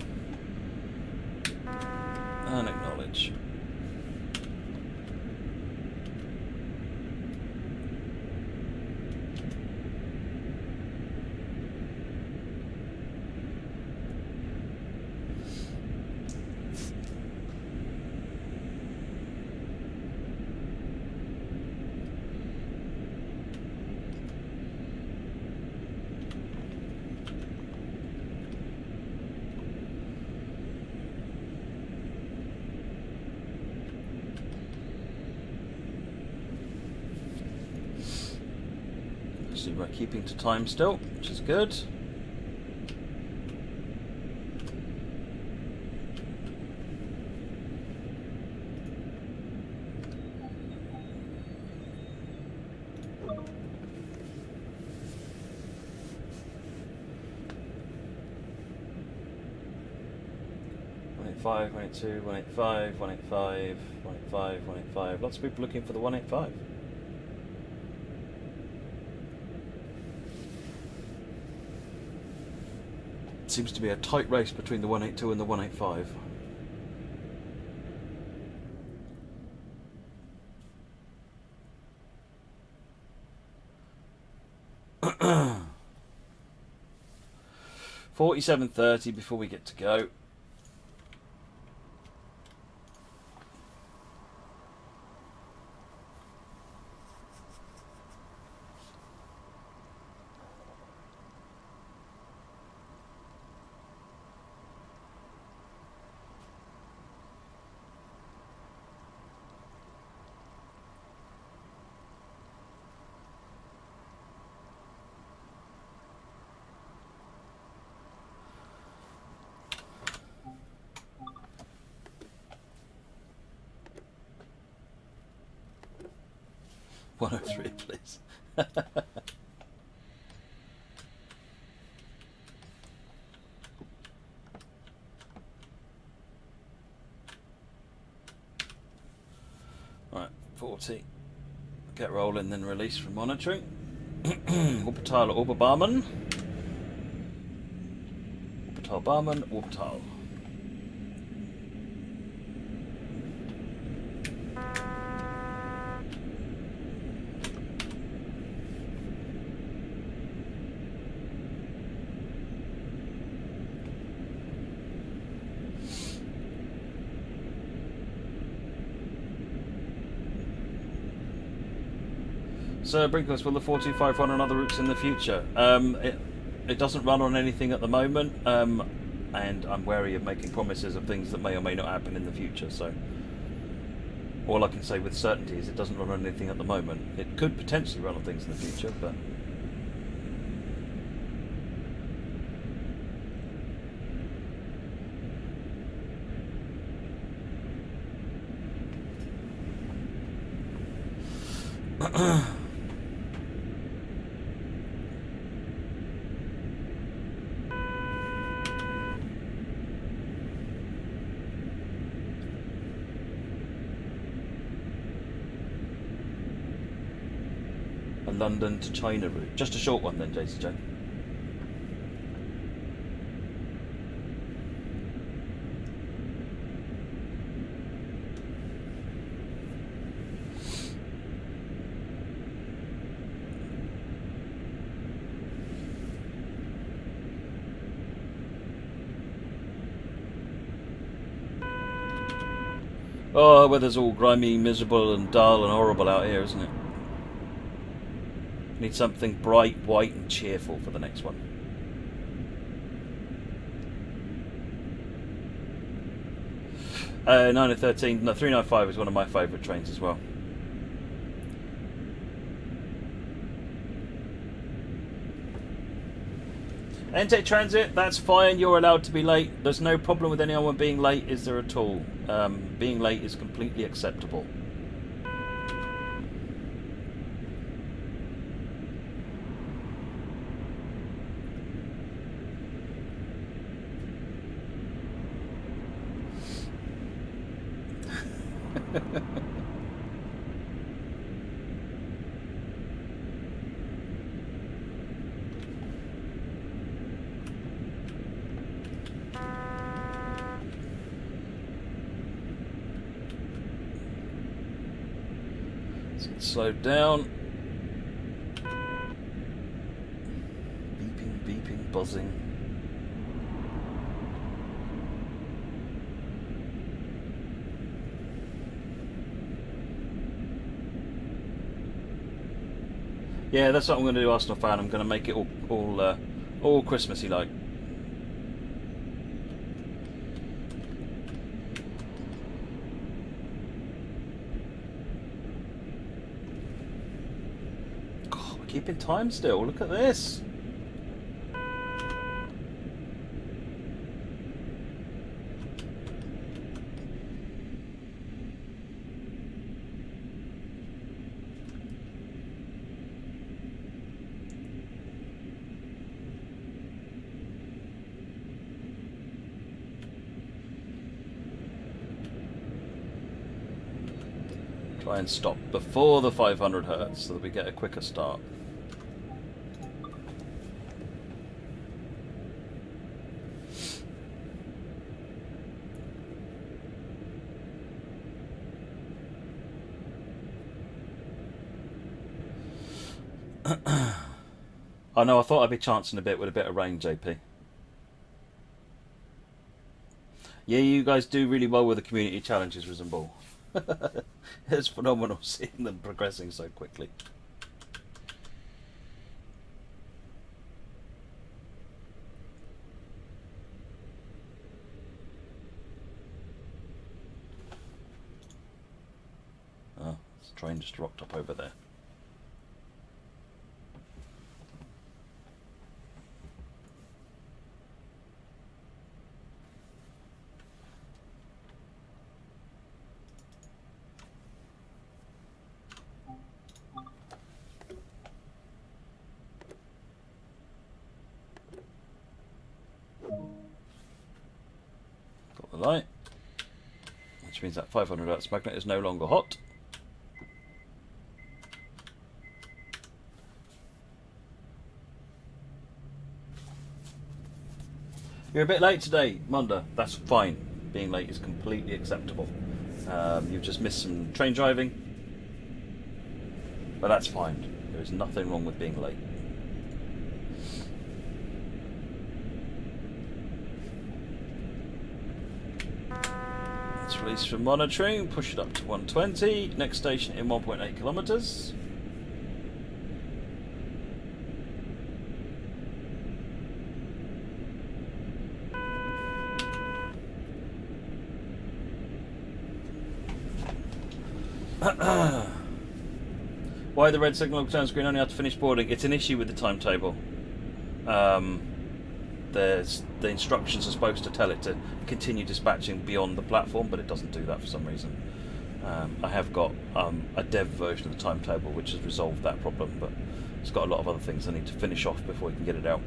and acknowledge. We're keeping to time still, which is good. $185, $182, $185, $185, $185, $185. Lots of people looking for the 185. Seems to be a tight race between the 182 and the 185. $47.30 before we get to go. $103, please. Right, 40. Get rolling, then release from monitoring. Orbital Oberbarmen. Orbital Barman, Orbital. So, Brinkless, will the 425 run on other routes in the future? It doesn't run on anything at the moment, and I'm wary of making promises of things that may or may not happen in the future. So, all I can say with certainty is it doesn't run on anything at the moment. It could potentially run on things in the future, but... on London to China route. Just a short one then, JCJ. Oh, the weather's all grimy, miserable and dull and horrible out here, isn't it? Need something bright, white and cheerful for the next one. Nine and 13, no, 395 is one of my favourite trains as well. Entech Transit, that's fine, you're allowed to be late. There's no problem with anyone being late, is there at all? Being late is completely acceptable. Slowed down. Beeping, beeping, buzzing. Yeah, that's what I'm going to do, Arsenal fan. I'm going to make it all Christmassy like. Keeping time still. Look at this. Try and stop before the 500 hertz so that we get a quicker start. I know, I thought I'd be chancing a bit with a bit of rain, JP. Yeah, you guys do really well with the community challenges, Risen Ball. It's phenomenal seeing them progressing so quickly. Oh, the train just rocked up over there. Light, which means that 500 hertz magnet is no longer hot. You're a bit late today, Munda. That's fine. Being late is completely acceptable. You've just missed some train driving, but that's fine. There is nothing wrong with being late. Release from monitoring, push it up to 120, next station in 1.8 kilometers. Why the red signal turns green only after finished boarding? It's an issue with the timetable. The instructions are supposed to tell it to continue dispatching beyond the platform, but it doesn't do that for some reason. I have got a dev version of the timetable which has resolved that problem, but it's got a lot of other things I need to finish off before we can get it out.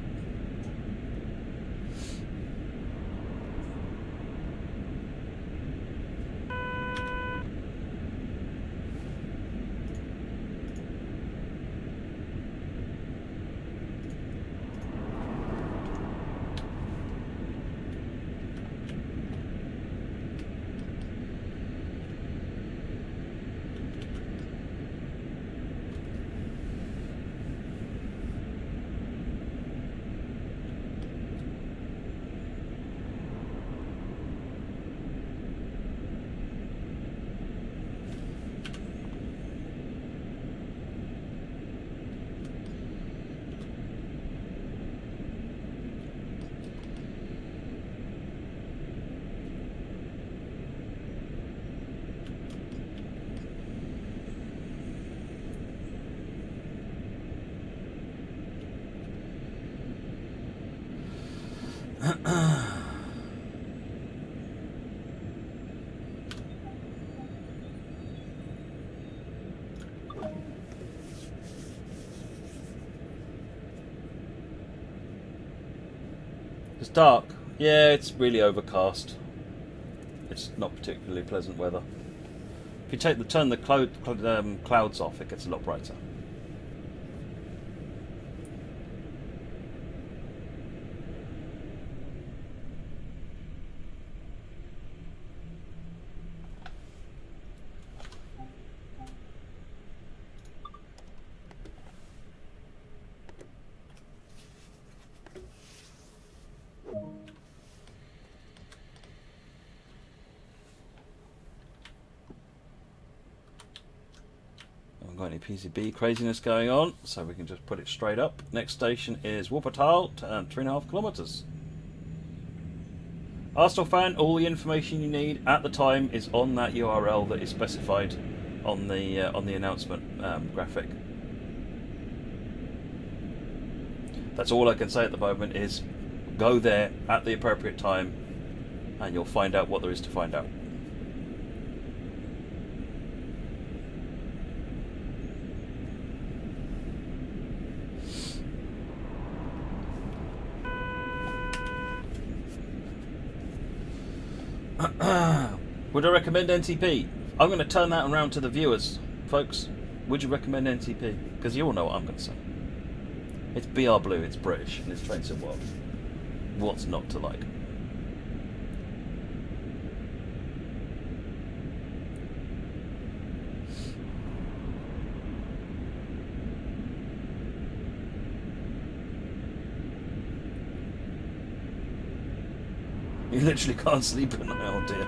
It's dark. Yeah, it's really overcast. It's not particularly pleasant weather. If you turn the clouds off, it gets a lot brighter. Got any PCB craziness going on, so we can just put it straight up. Next station is Wuppertal, 3.5 kilometers. Arsenal fan, all the information you need at the time is on that URL that is specified on the announcement graphic. That's all I can say at the moment. Is go there at the appropriate time, and you'll find out what there is to find out. Would I recommend NTP? I'm going to turn that around to the viewers, folks. Would you recommend NTP? Because you all know what I'm going to say. It's BR Blue, it's British, and it's Trains of World. What's not to like? You literally can't sleep at night, oh dear.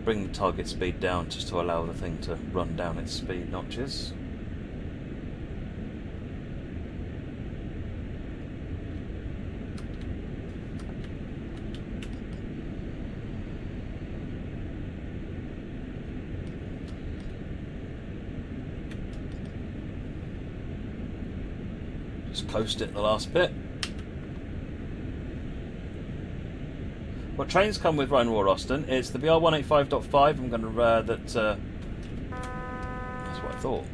Bring the target speed down just to allow the thing to run down its speed notches. Just coast it the last bit. What trains come with Rhine, Ruhr, Osten? It's the BR185.5. I'm going to that's what I thought.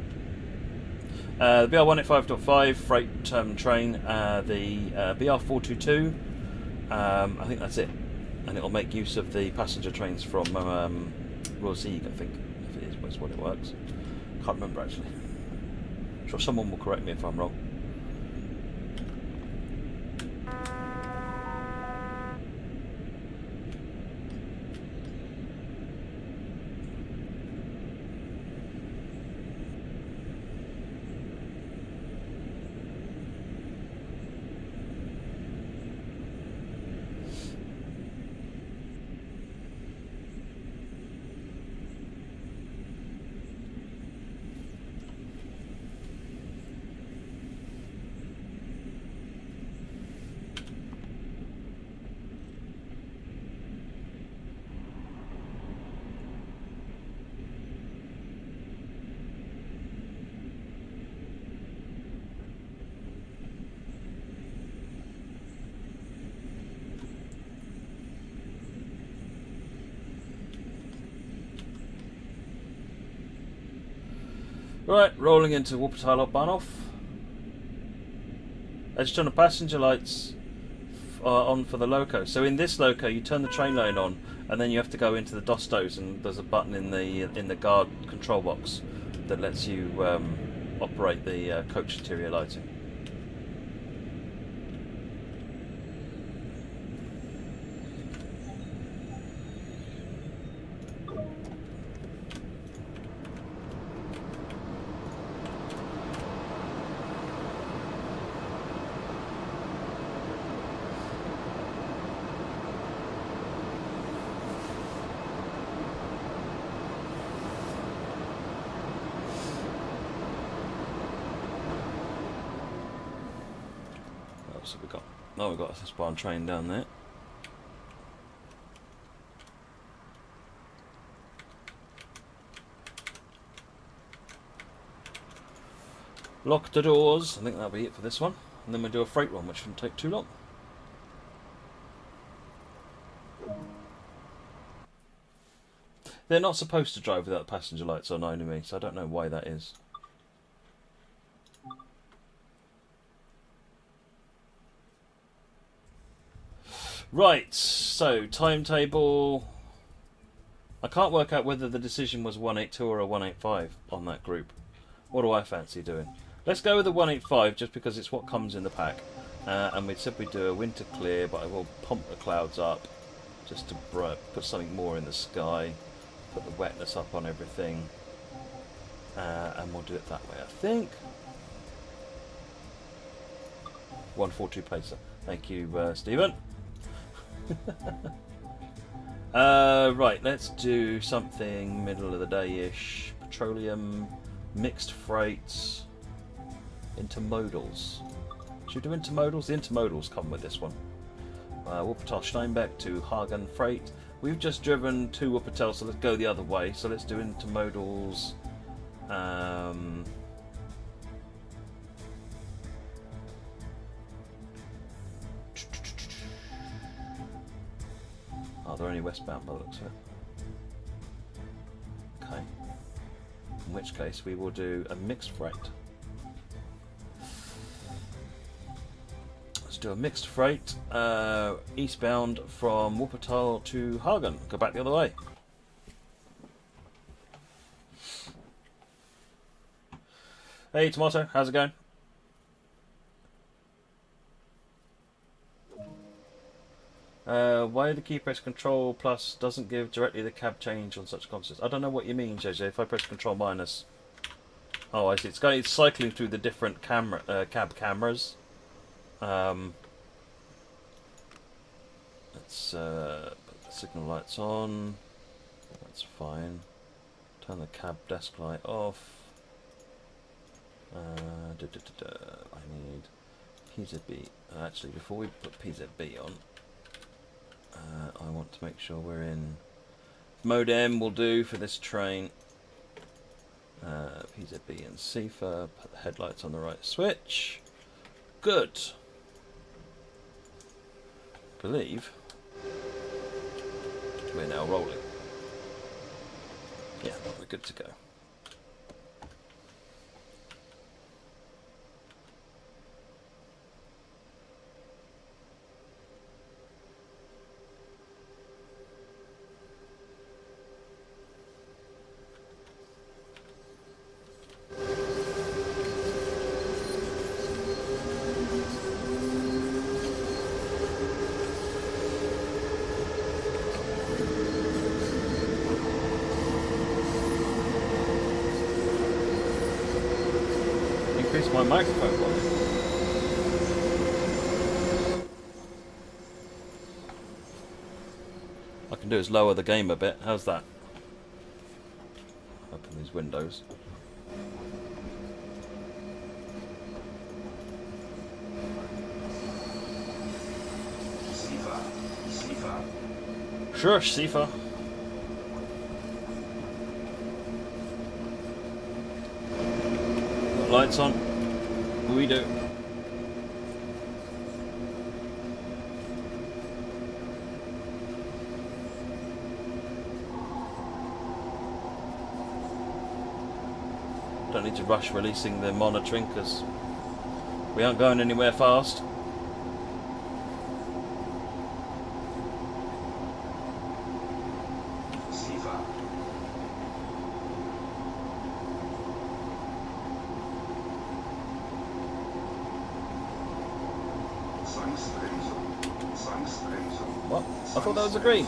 The BR185.5 freight train. The BR422. I think that's it, and it'll make use of the passenger trains from Ruhr Sieg, I think, if it is what it works. Can't remember actually. I'm sure someone will correct me if I'm wrong. Right, rolling into Wuppertal Bahnhof. I just turn the passenger lights on for the loco. So in this loco, you turn the train lane on, and then you have to go into the dostos, and there's a button in the guard control box that lets you operate the coach interior lighting. So we've got a S-Bahn train down there. Lock the doors. I think that'll be it for this one. And then we'll do a freight one, which shouldn't take too long. They're not supposed to drive without passenger lights on only, so I don't know why that is. Right, so timetable. I can't work out whether the decision was 182 or a 185 on that group. What do I fancy doing? Let's go with the 185 just because it's what comes in the pack. And we said we'd do a winter clear, but I will pump the clouds up just to put something more in the sky. Put the wetness up on everything. And we'll do it that way, I think. 142 pacer. Thank you, Stephen. Right, let's do something middle of the day-ish. Petroleum, mixed freights, intermodals. Should we do intermodals? The intermodals come with this one. Wuppertal Steinbeck to Hagen Freight. We've just driven to Wuppertal, so let's go the other way. So let's do intermodals. Are there any westbound by the looks of it? Okay. In which case we will do a mixed freight. Let's do a mixed freight eastbound from Wuppertal to Hagen. Go back the other way. Hey Tomato, how's it going? Why the key press control plus doesn't give directly the cab change on such consoles? I don't know what you mean, JJ. If I press control minus, oh, I see. It's cycling through the different cab cameras. Let's put the signal lights on. That's fine. Turn the cab desk light off. I need PZB. Actually, before we put PZB on. I want to make sure we're in mode M will do for this train. PZB and CIFA, put the headlights on the right switch. Good. Believe we're now rolling. Yeah, we're good to go. Increase my microphone volume. I can do is lower the game a bit. How's that? Open these windows. Sure, Sifa. Got lights on. We do. Don't need to rush releasing the monitoring because we aren't going anywhere fast. What? I thought that was a green.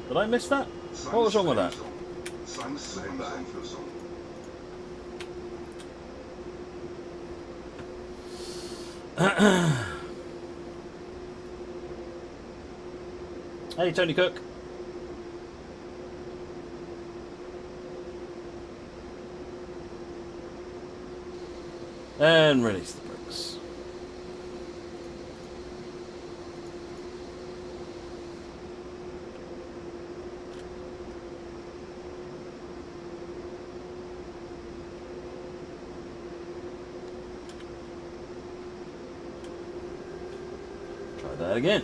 Did I miss that? What was wrong with that? Hey, Tony Cook. And release the brakes. Try that again.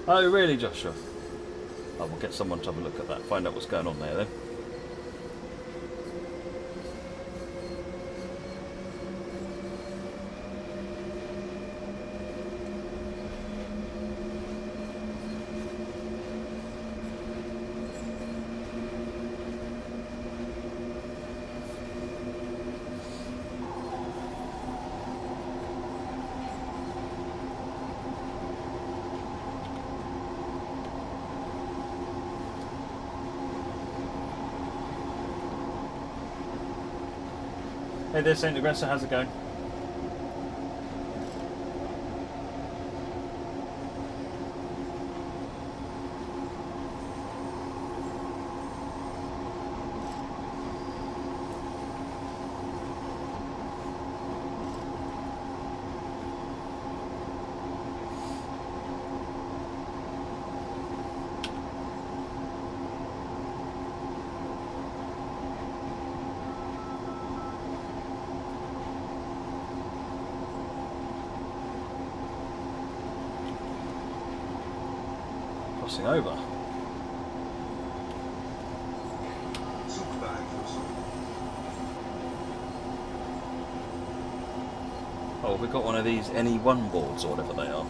Oh, really, Joshua? Oh, we'll get someone to have a look at that, find out what's going on there then. Hey there, St. Aggressor, how's it going? Crossing over. Oh, we've got one of these NE1 boards or whatever they are.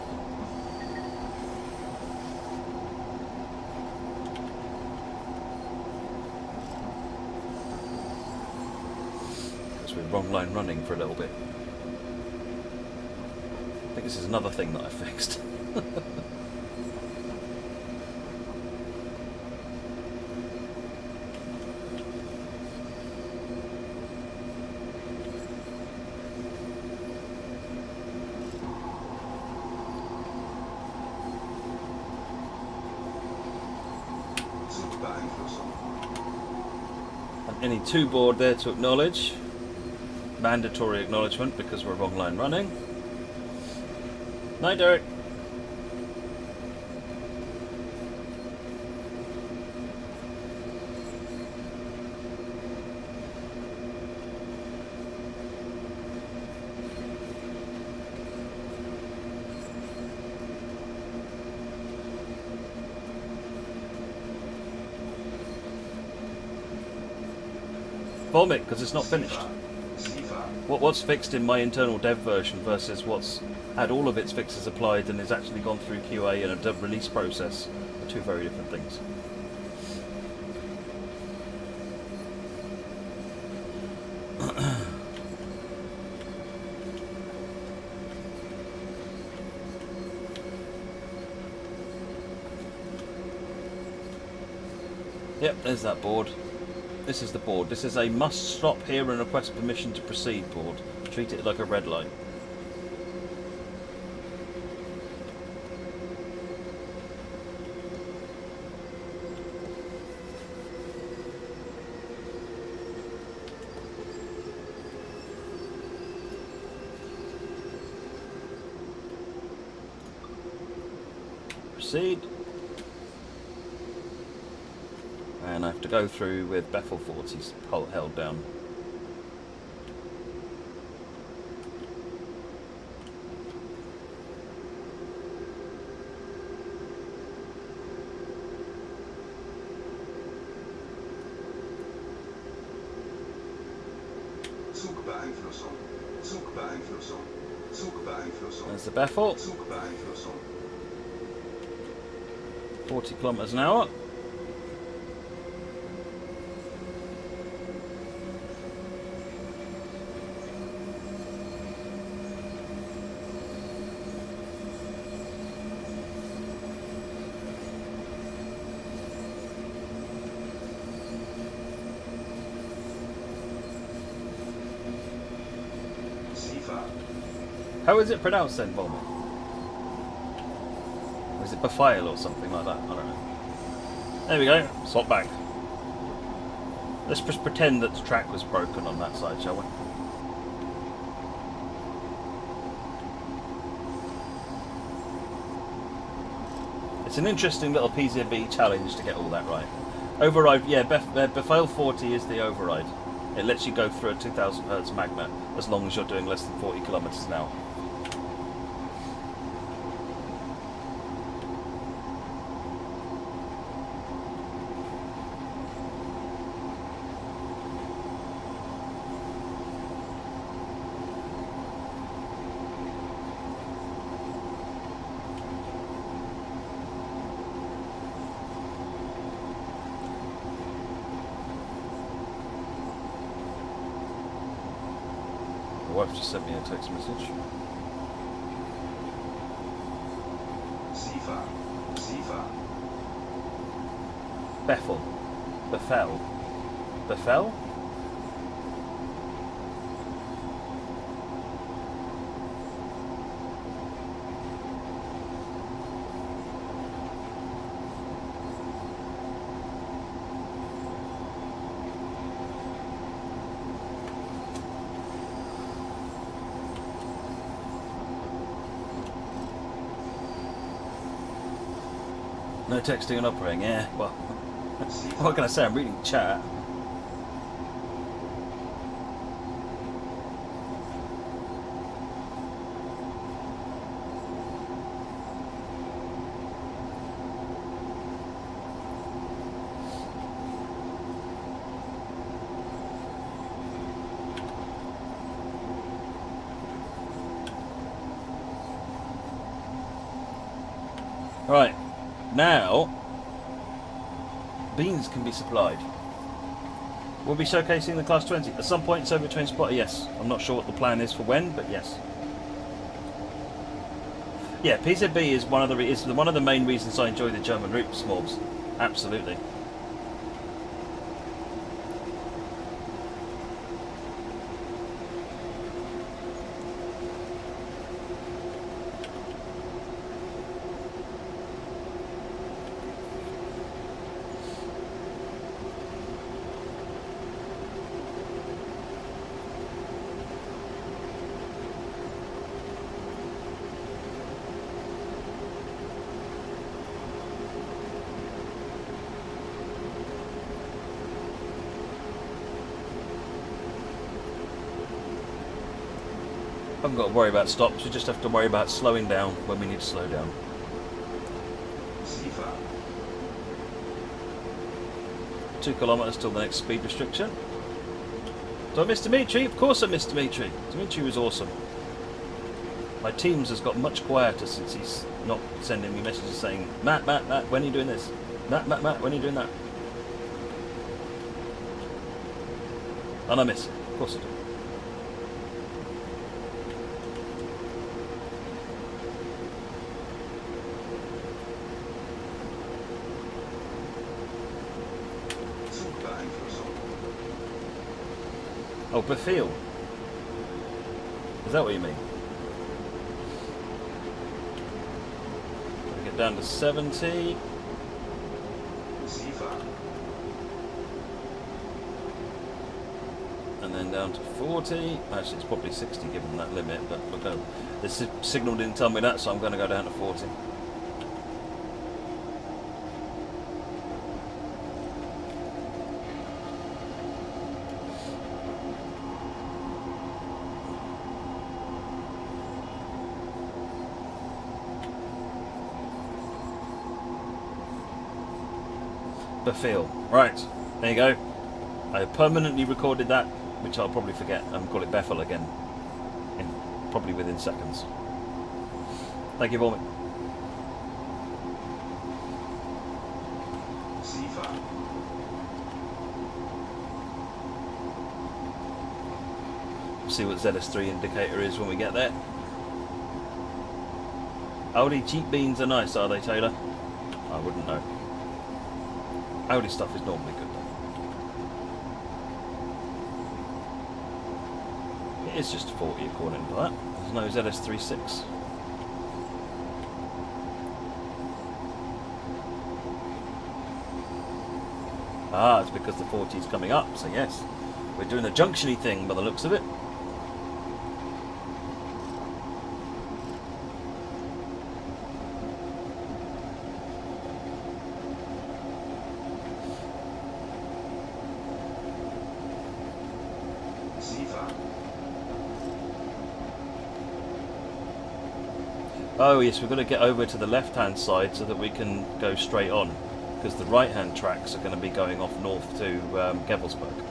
Because we're wrong line running for a little bit. I think this is another thing that I fixed. Any two board there to acknowledge. Mandatory acknowledgement because we're wrong line running. Night, Derek. Vomit, because it's not finished. What's fixed in my internal dev version versus what's had all of its fixes applied and is actually gone through QA and a release process are two very different things. Yep, there's that board. This is the board. This is a must stop here and request permission to proceed board. Treat it like a red light. Proceed. And I have to go through with Bethel 40s held down. There's the Bethel. 40 kilometers an hour. How is it pronounced then, Volmer? Or is it Bafile or something like that? I don't know. There we go. Swap back. Let's just pretend that the track was broken on that side, shall we? It's an interesting little PZB challenge to get all that right. Override, yeah, Befale 40 is the override. It lets you go through a 2000 hertz magnet as long as you're doing less than 40 kilometers an hour. My wife just sent me a text message. Sifa. Bethel. Bethel. Bethel? No texting and operating, yeah. Well, what can I say? I'm reading chat. Right. Now, beans can be supplied. We'll be showcasing the Class 20 at some point. Soviet train spotter. Yes, I'm not sure what the plan is for when, but yes. Yeah, PZB is one of the main reasons I enjoy the German route, Smorbs. Absolutely. Haven't got to worry about stops, we just have to worry about slowing down when we need to slow down. Sifa. 2 kilometres till the next speed restriction. Do I miss Dimitri? Of course I miss Dimitri. Dimitri was awesome. My Teams has got much quieter since he's not sending me messages saying, Matt, when are you doing this? Matt, when are you doing that? And I miss it. Of course I do. Oh, Befeel. Is that what you mean? Get down to 70. And then down to 40. Actually, it's probably 60 given that limit, but we'll go. The signal didn't tell me that, so I'm going to go down to 40. Feel. Right, there you go. I permanently recorded that, which I'll probably forget and call it Bethel again, probably within seconds. Thank you, Vormit. See what ZS3 indicator is when we get there. Audi cheap beans are nice, are they, Taylor? I wouldn't know. Audi stuff is normally good though. It is just 40 according to that. There's no ZS36. Ah, it's because the 40 is coming up, so yes. We're doing the junctiony thing by the looks of it. Oh yes, we've got to get over to the left-hand side so that we can go straight on, because the right-hand tracks are going to be going off north to Gevelsberg.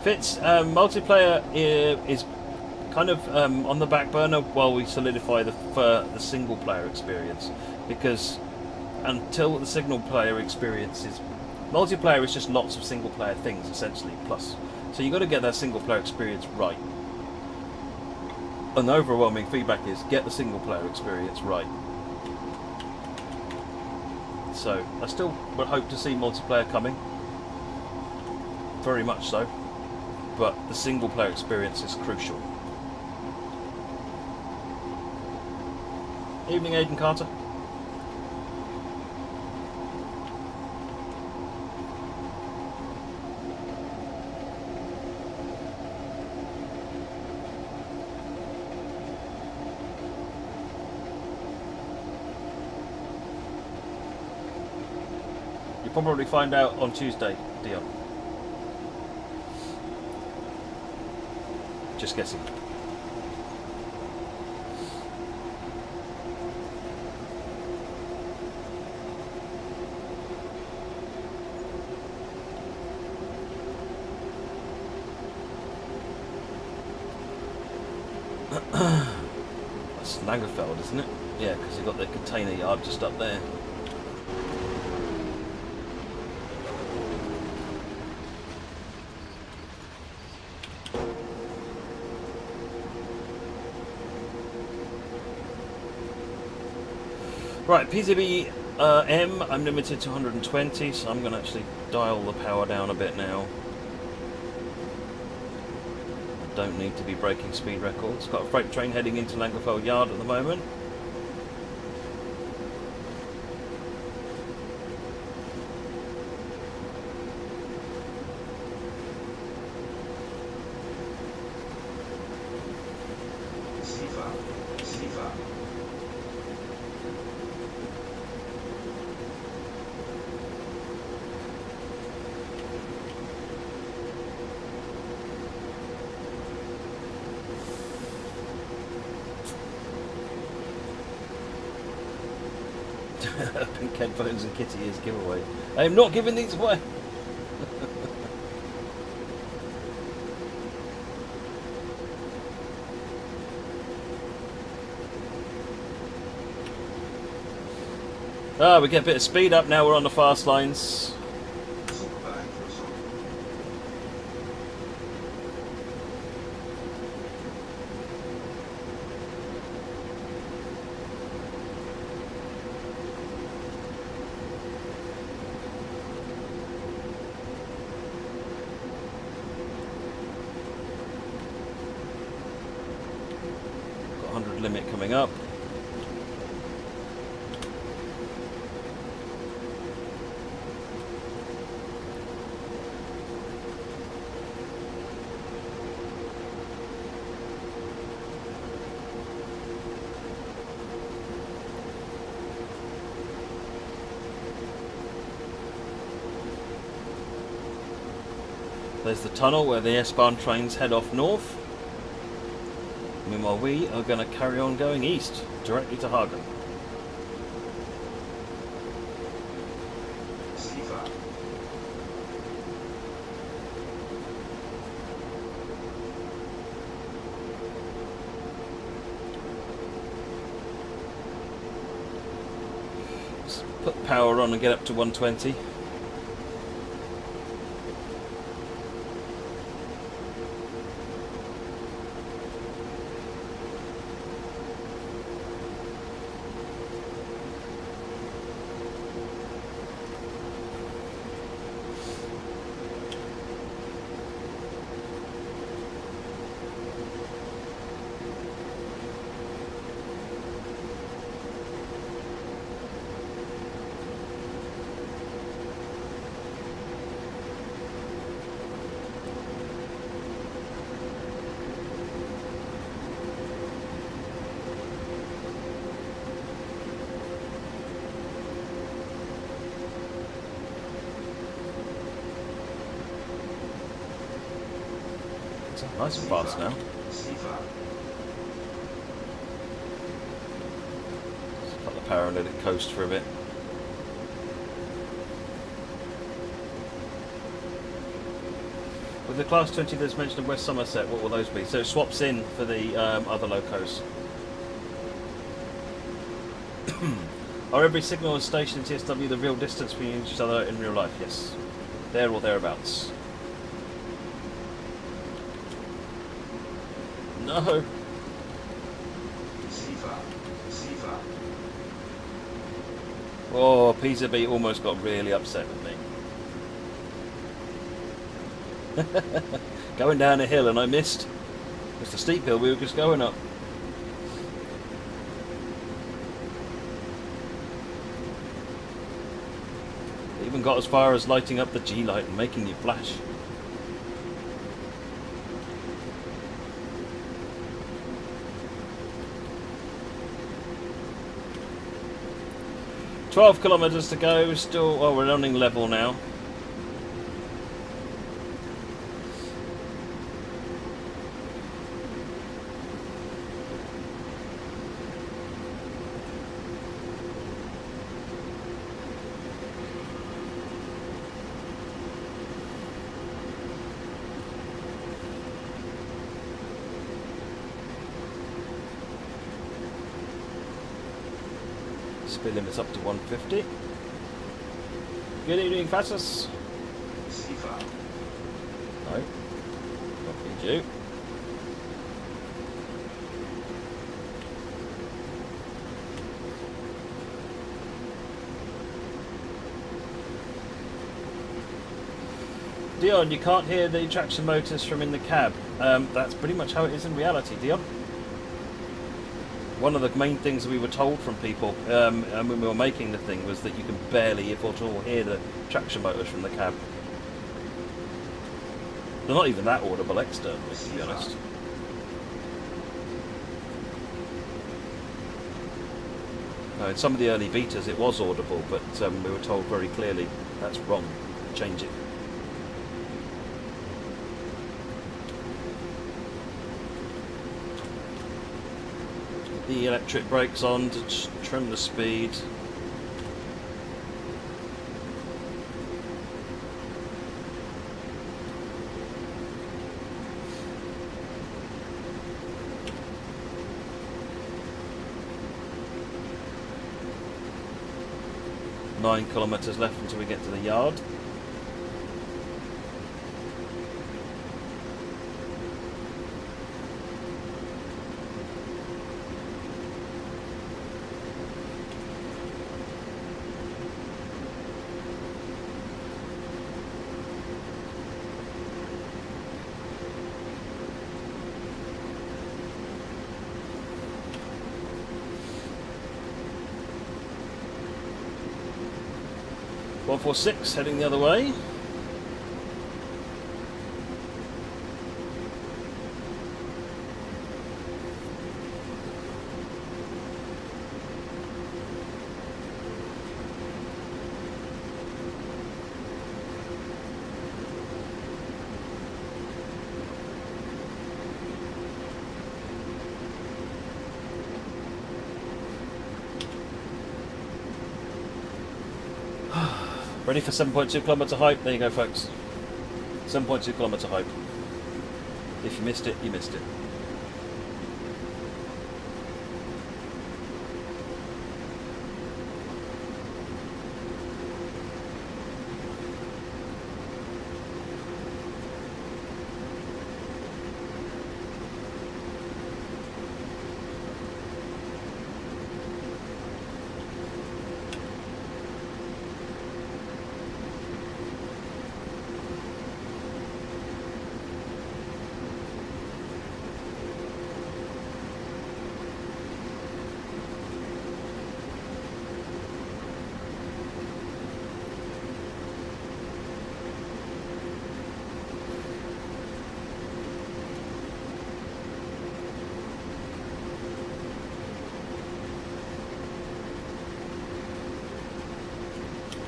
Fitz, multiplayer is kind of on the back burner while we solidify the single-player experience, because until the single-player experience is... Multiplayer is just lots of single-player things, essentially, plus. So you've got to get that single-player experience right. And the overwhelming feedback is, get the single-player experience right. So, I still would hope to see multiplayer coming. Very much so. But the single-player experience is crucial. Evening, Aidan Carter. You'll probably find out on Tuesday, Dion. Just guessing. That's Langerfeld, isn't it? Yeah, because you've got the container yard just up there. Right, PCB M, I'm limited to 120, so I'm going to actually dial the power down a bit now. I don't need to be breaking speed records. Got a freight train heading into Langerfeld Yard at the moment. Pink headphones and kitty ears giveaway. I am not giving these away. We get a bit of speed up now. We're on the fast lines. Limit coming up. There's the tunnel where the S-Bahn trains head off north. Meanwhile, we are going to carry on going east, directly to Hagen. Let's put power on and get up to 120. better. Nice and fast now. Just cut the power and let it coast for a bit. With the Class 20 that's mentioned in West Somerset, what will those be? So it swaps in for the other locos. Are every signal and station in TSW the real distance between each other in real life? Yes. There or thereabouts. No. Oh, Pisa B almost got really upset with me. Going down a hill and I missed. It's a steep hill we were just going up. Even got as far as lighting up the G light and making you flash. "12 kilometres to go, still, oh, we're running level now. Speed limit's up to 150. Good evening, Fassus. No, not need you. Dion, you can't hear the traction motors from in the cab. That's pretty much how it is in reality, Dion. One of the main things we were told from people when we were making the thing was that you can barely, if at all, hear the traction motors from the cab. They're not even that audible externally, to be honest. No, in some of the early betas it was audible, but we were told very clearly that's wrong, change it. The electric brakes on to trim the speed. "9 kilometres left until we get to the yard. "146 heading the other way. Ready for 7.2 kilometre hype? There you go, folks. 7.2 kilometre hype. If you missed it, you missed it.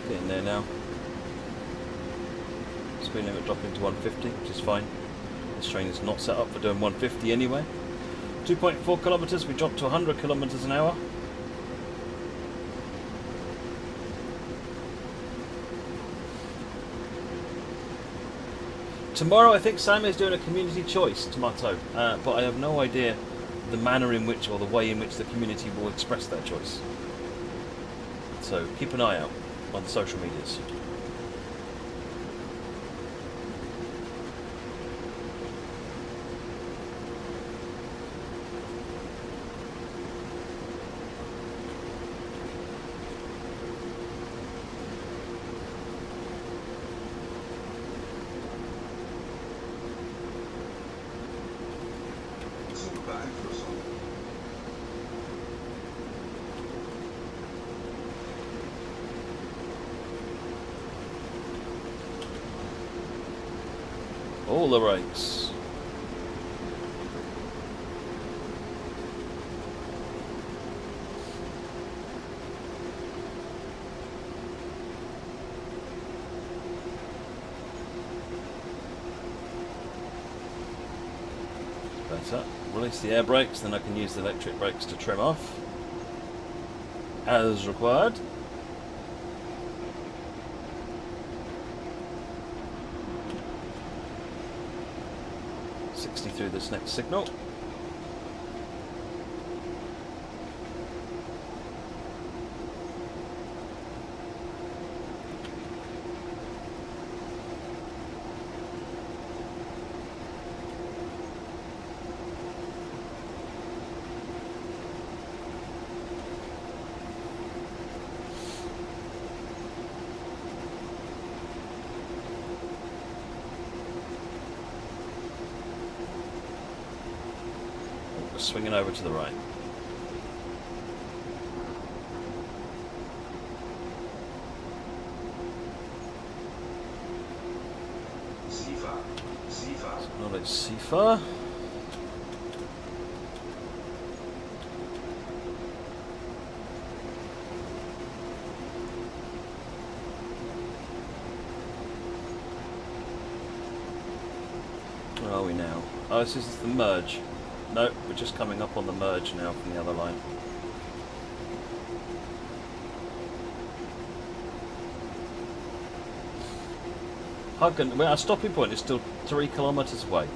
Getting there now. Speed limit dropping to 150, which is fine. This train is not set up for doing 150 anyway. 2.4 kilometres, we dropped to 100 kilometres an hour. Tomorrow I think Sam is doing a community choice tomato, but I have no idea the manner in which, or the way in which the community will express their choice. So keep an eye out on the social medias. All the rakes. Better. Release the air brakes, then I can use the electric brakes to trim off as required. 60 through this next signal. Swinging over to the right. Acknowledge CFAR. Where are we now? Oh, this is the merge. No, we're just coming up on the merge now from the other line. Hagen, well, our stopping point is still 3 kilometres away,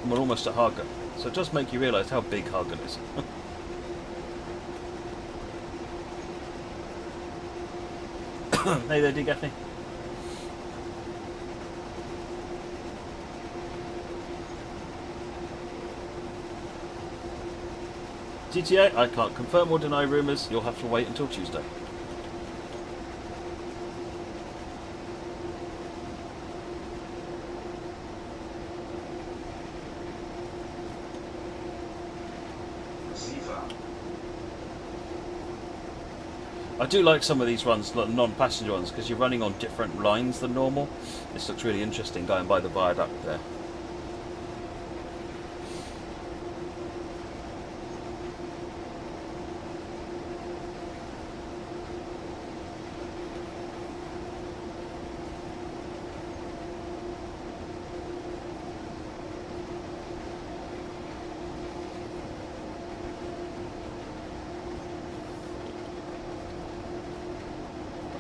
and we're almost at Hagen. So it does make you realise how big Hagen is. Hey there, D. Gaffney. GTA, I can't confirm or deny rumours. You'll have to wait until Tuesday. I do like some of these runs, non-passenger ones, because you're running on different lines than normal. This looks really interesting going by the viaduct there.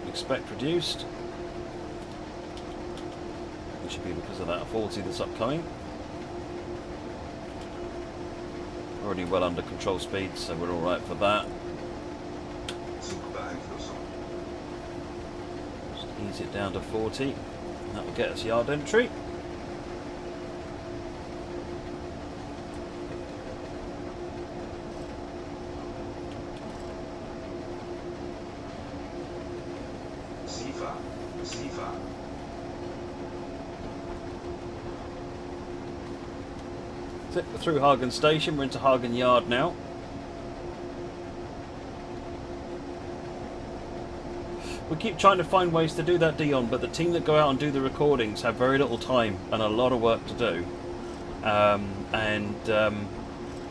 Expect reduced, which should be because of that 40 that's upcoming. Already well under control speed, so we're alright for that. Just ease it down to 40, that will get us yard entry. We're through Hagen Station, we're into Hagen Yard now. We keep trying to find ways to do that, Dion, but the team that go out and do the recordings have very little time and a lot of work to do. Not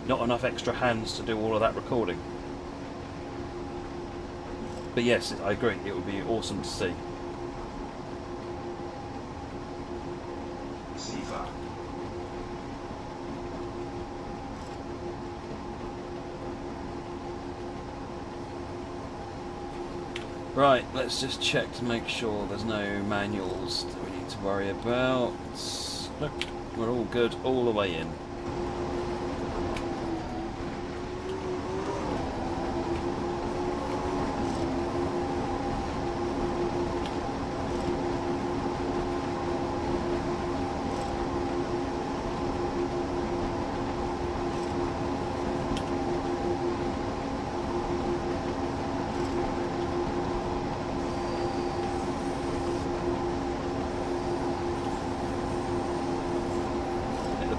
enough extra hands to do all of that recording. But yes, I agree, it would be awesome to see. Right, let's just check to make sure there's no manuals that we need to worry about. Look, we're all good all the way in.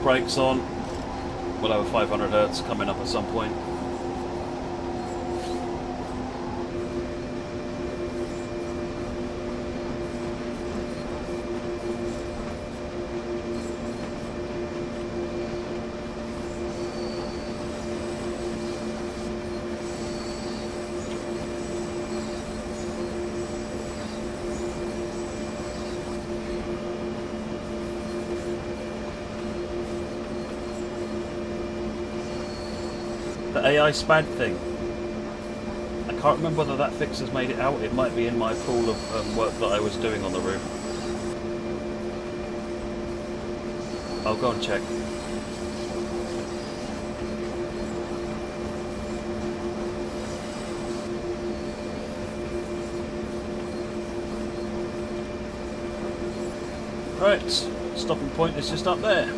Brakes on. We'll have a 500 hertz coming up at some point. The AI SPAD thing. I can't remember whether that fix has made it out. It might be in my pool of work that I was doing on the route. I'll go and check. Right, stopping point is just up there.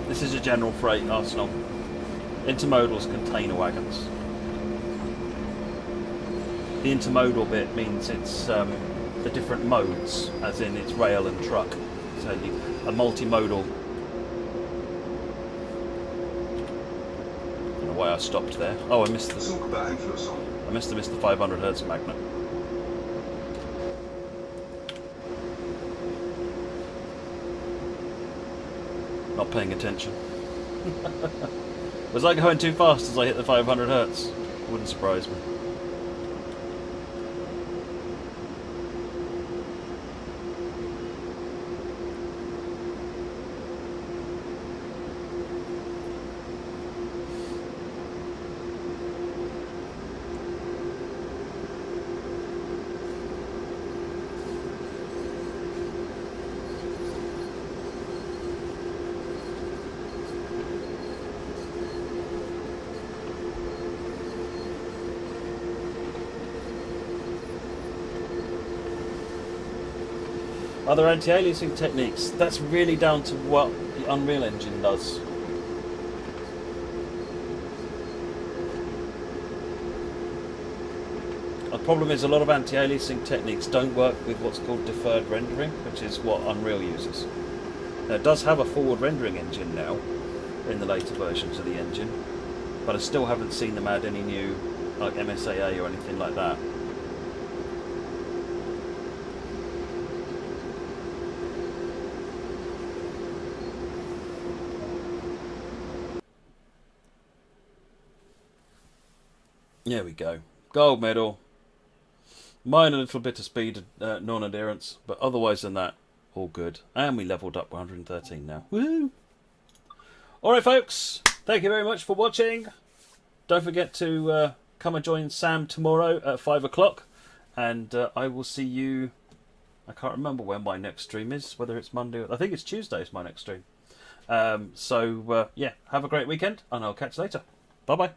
This is a general freight arsenal. Intermodals container wagons. The intermodal bit means it's the different modes, as in it's rail and truck. So a multimodal. I don't know why I stopped there. Oh, I missed the 500 hertz magnet. Not paying attention. Was I going too fast as I hit the 500 hertz? Wouldn't surprise me. Other anti-aliasing techniques, that's really down to what the Unreal Engine does. The problem is a lot of anti-aliasing techniques don't work with what's called deferred rendering, which is what Unreal uses. Now, it does have a forward rendering engine now, in the later versions of the engine, but I still haven't seen them add any new like MSAA or anything like that. There we go. Gold medal. Minor little bit of speed non-adherence, but otherwise than that, all good. And we leveled up 113 now. Woo! Alright folks, thank you very much for watching. Don't forget to come and join Sam tomorrow at 5 o'clock. And I will see you... I can't remember when my next stream is, whether it's Monday or... I think it's Tuesday is my next stream. Yeah, have a great weekend, and I'll catch you later. Bye-bye.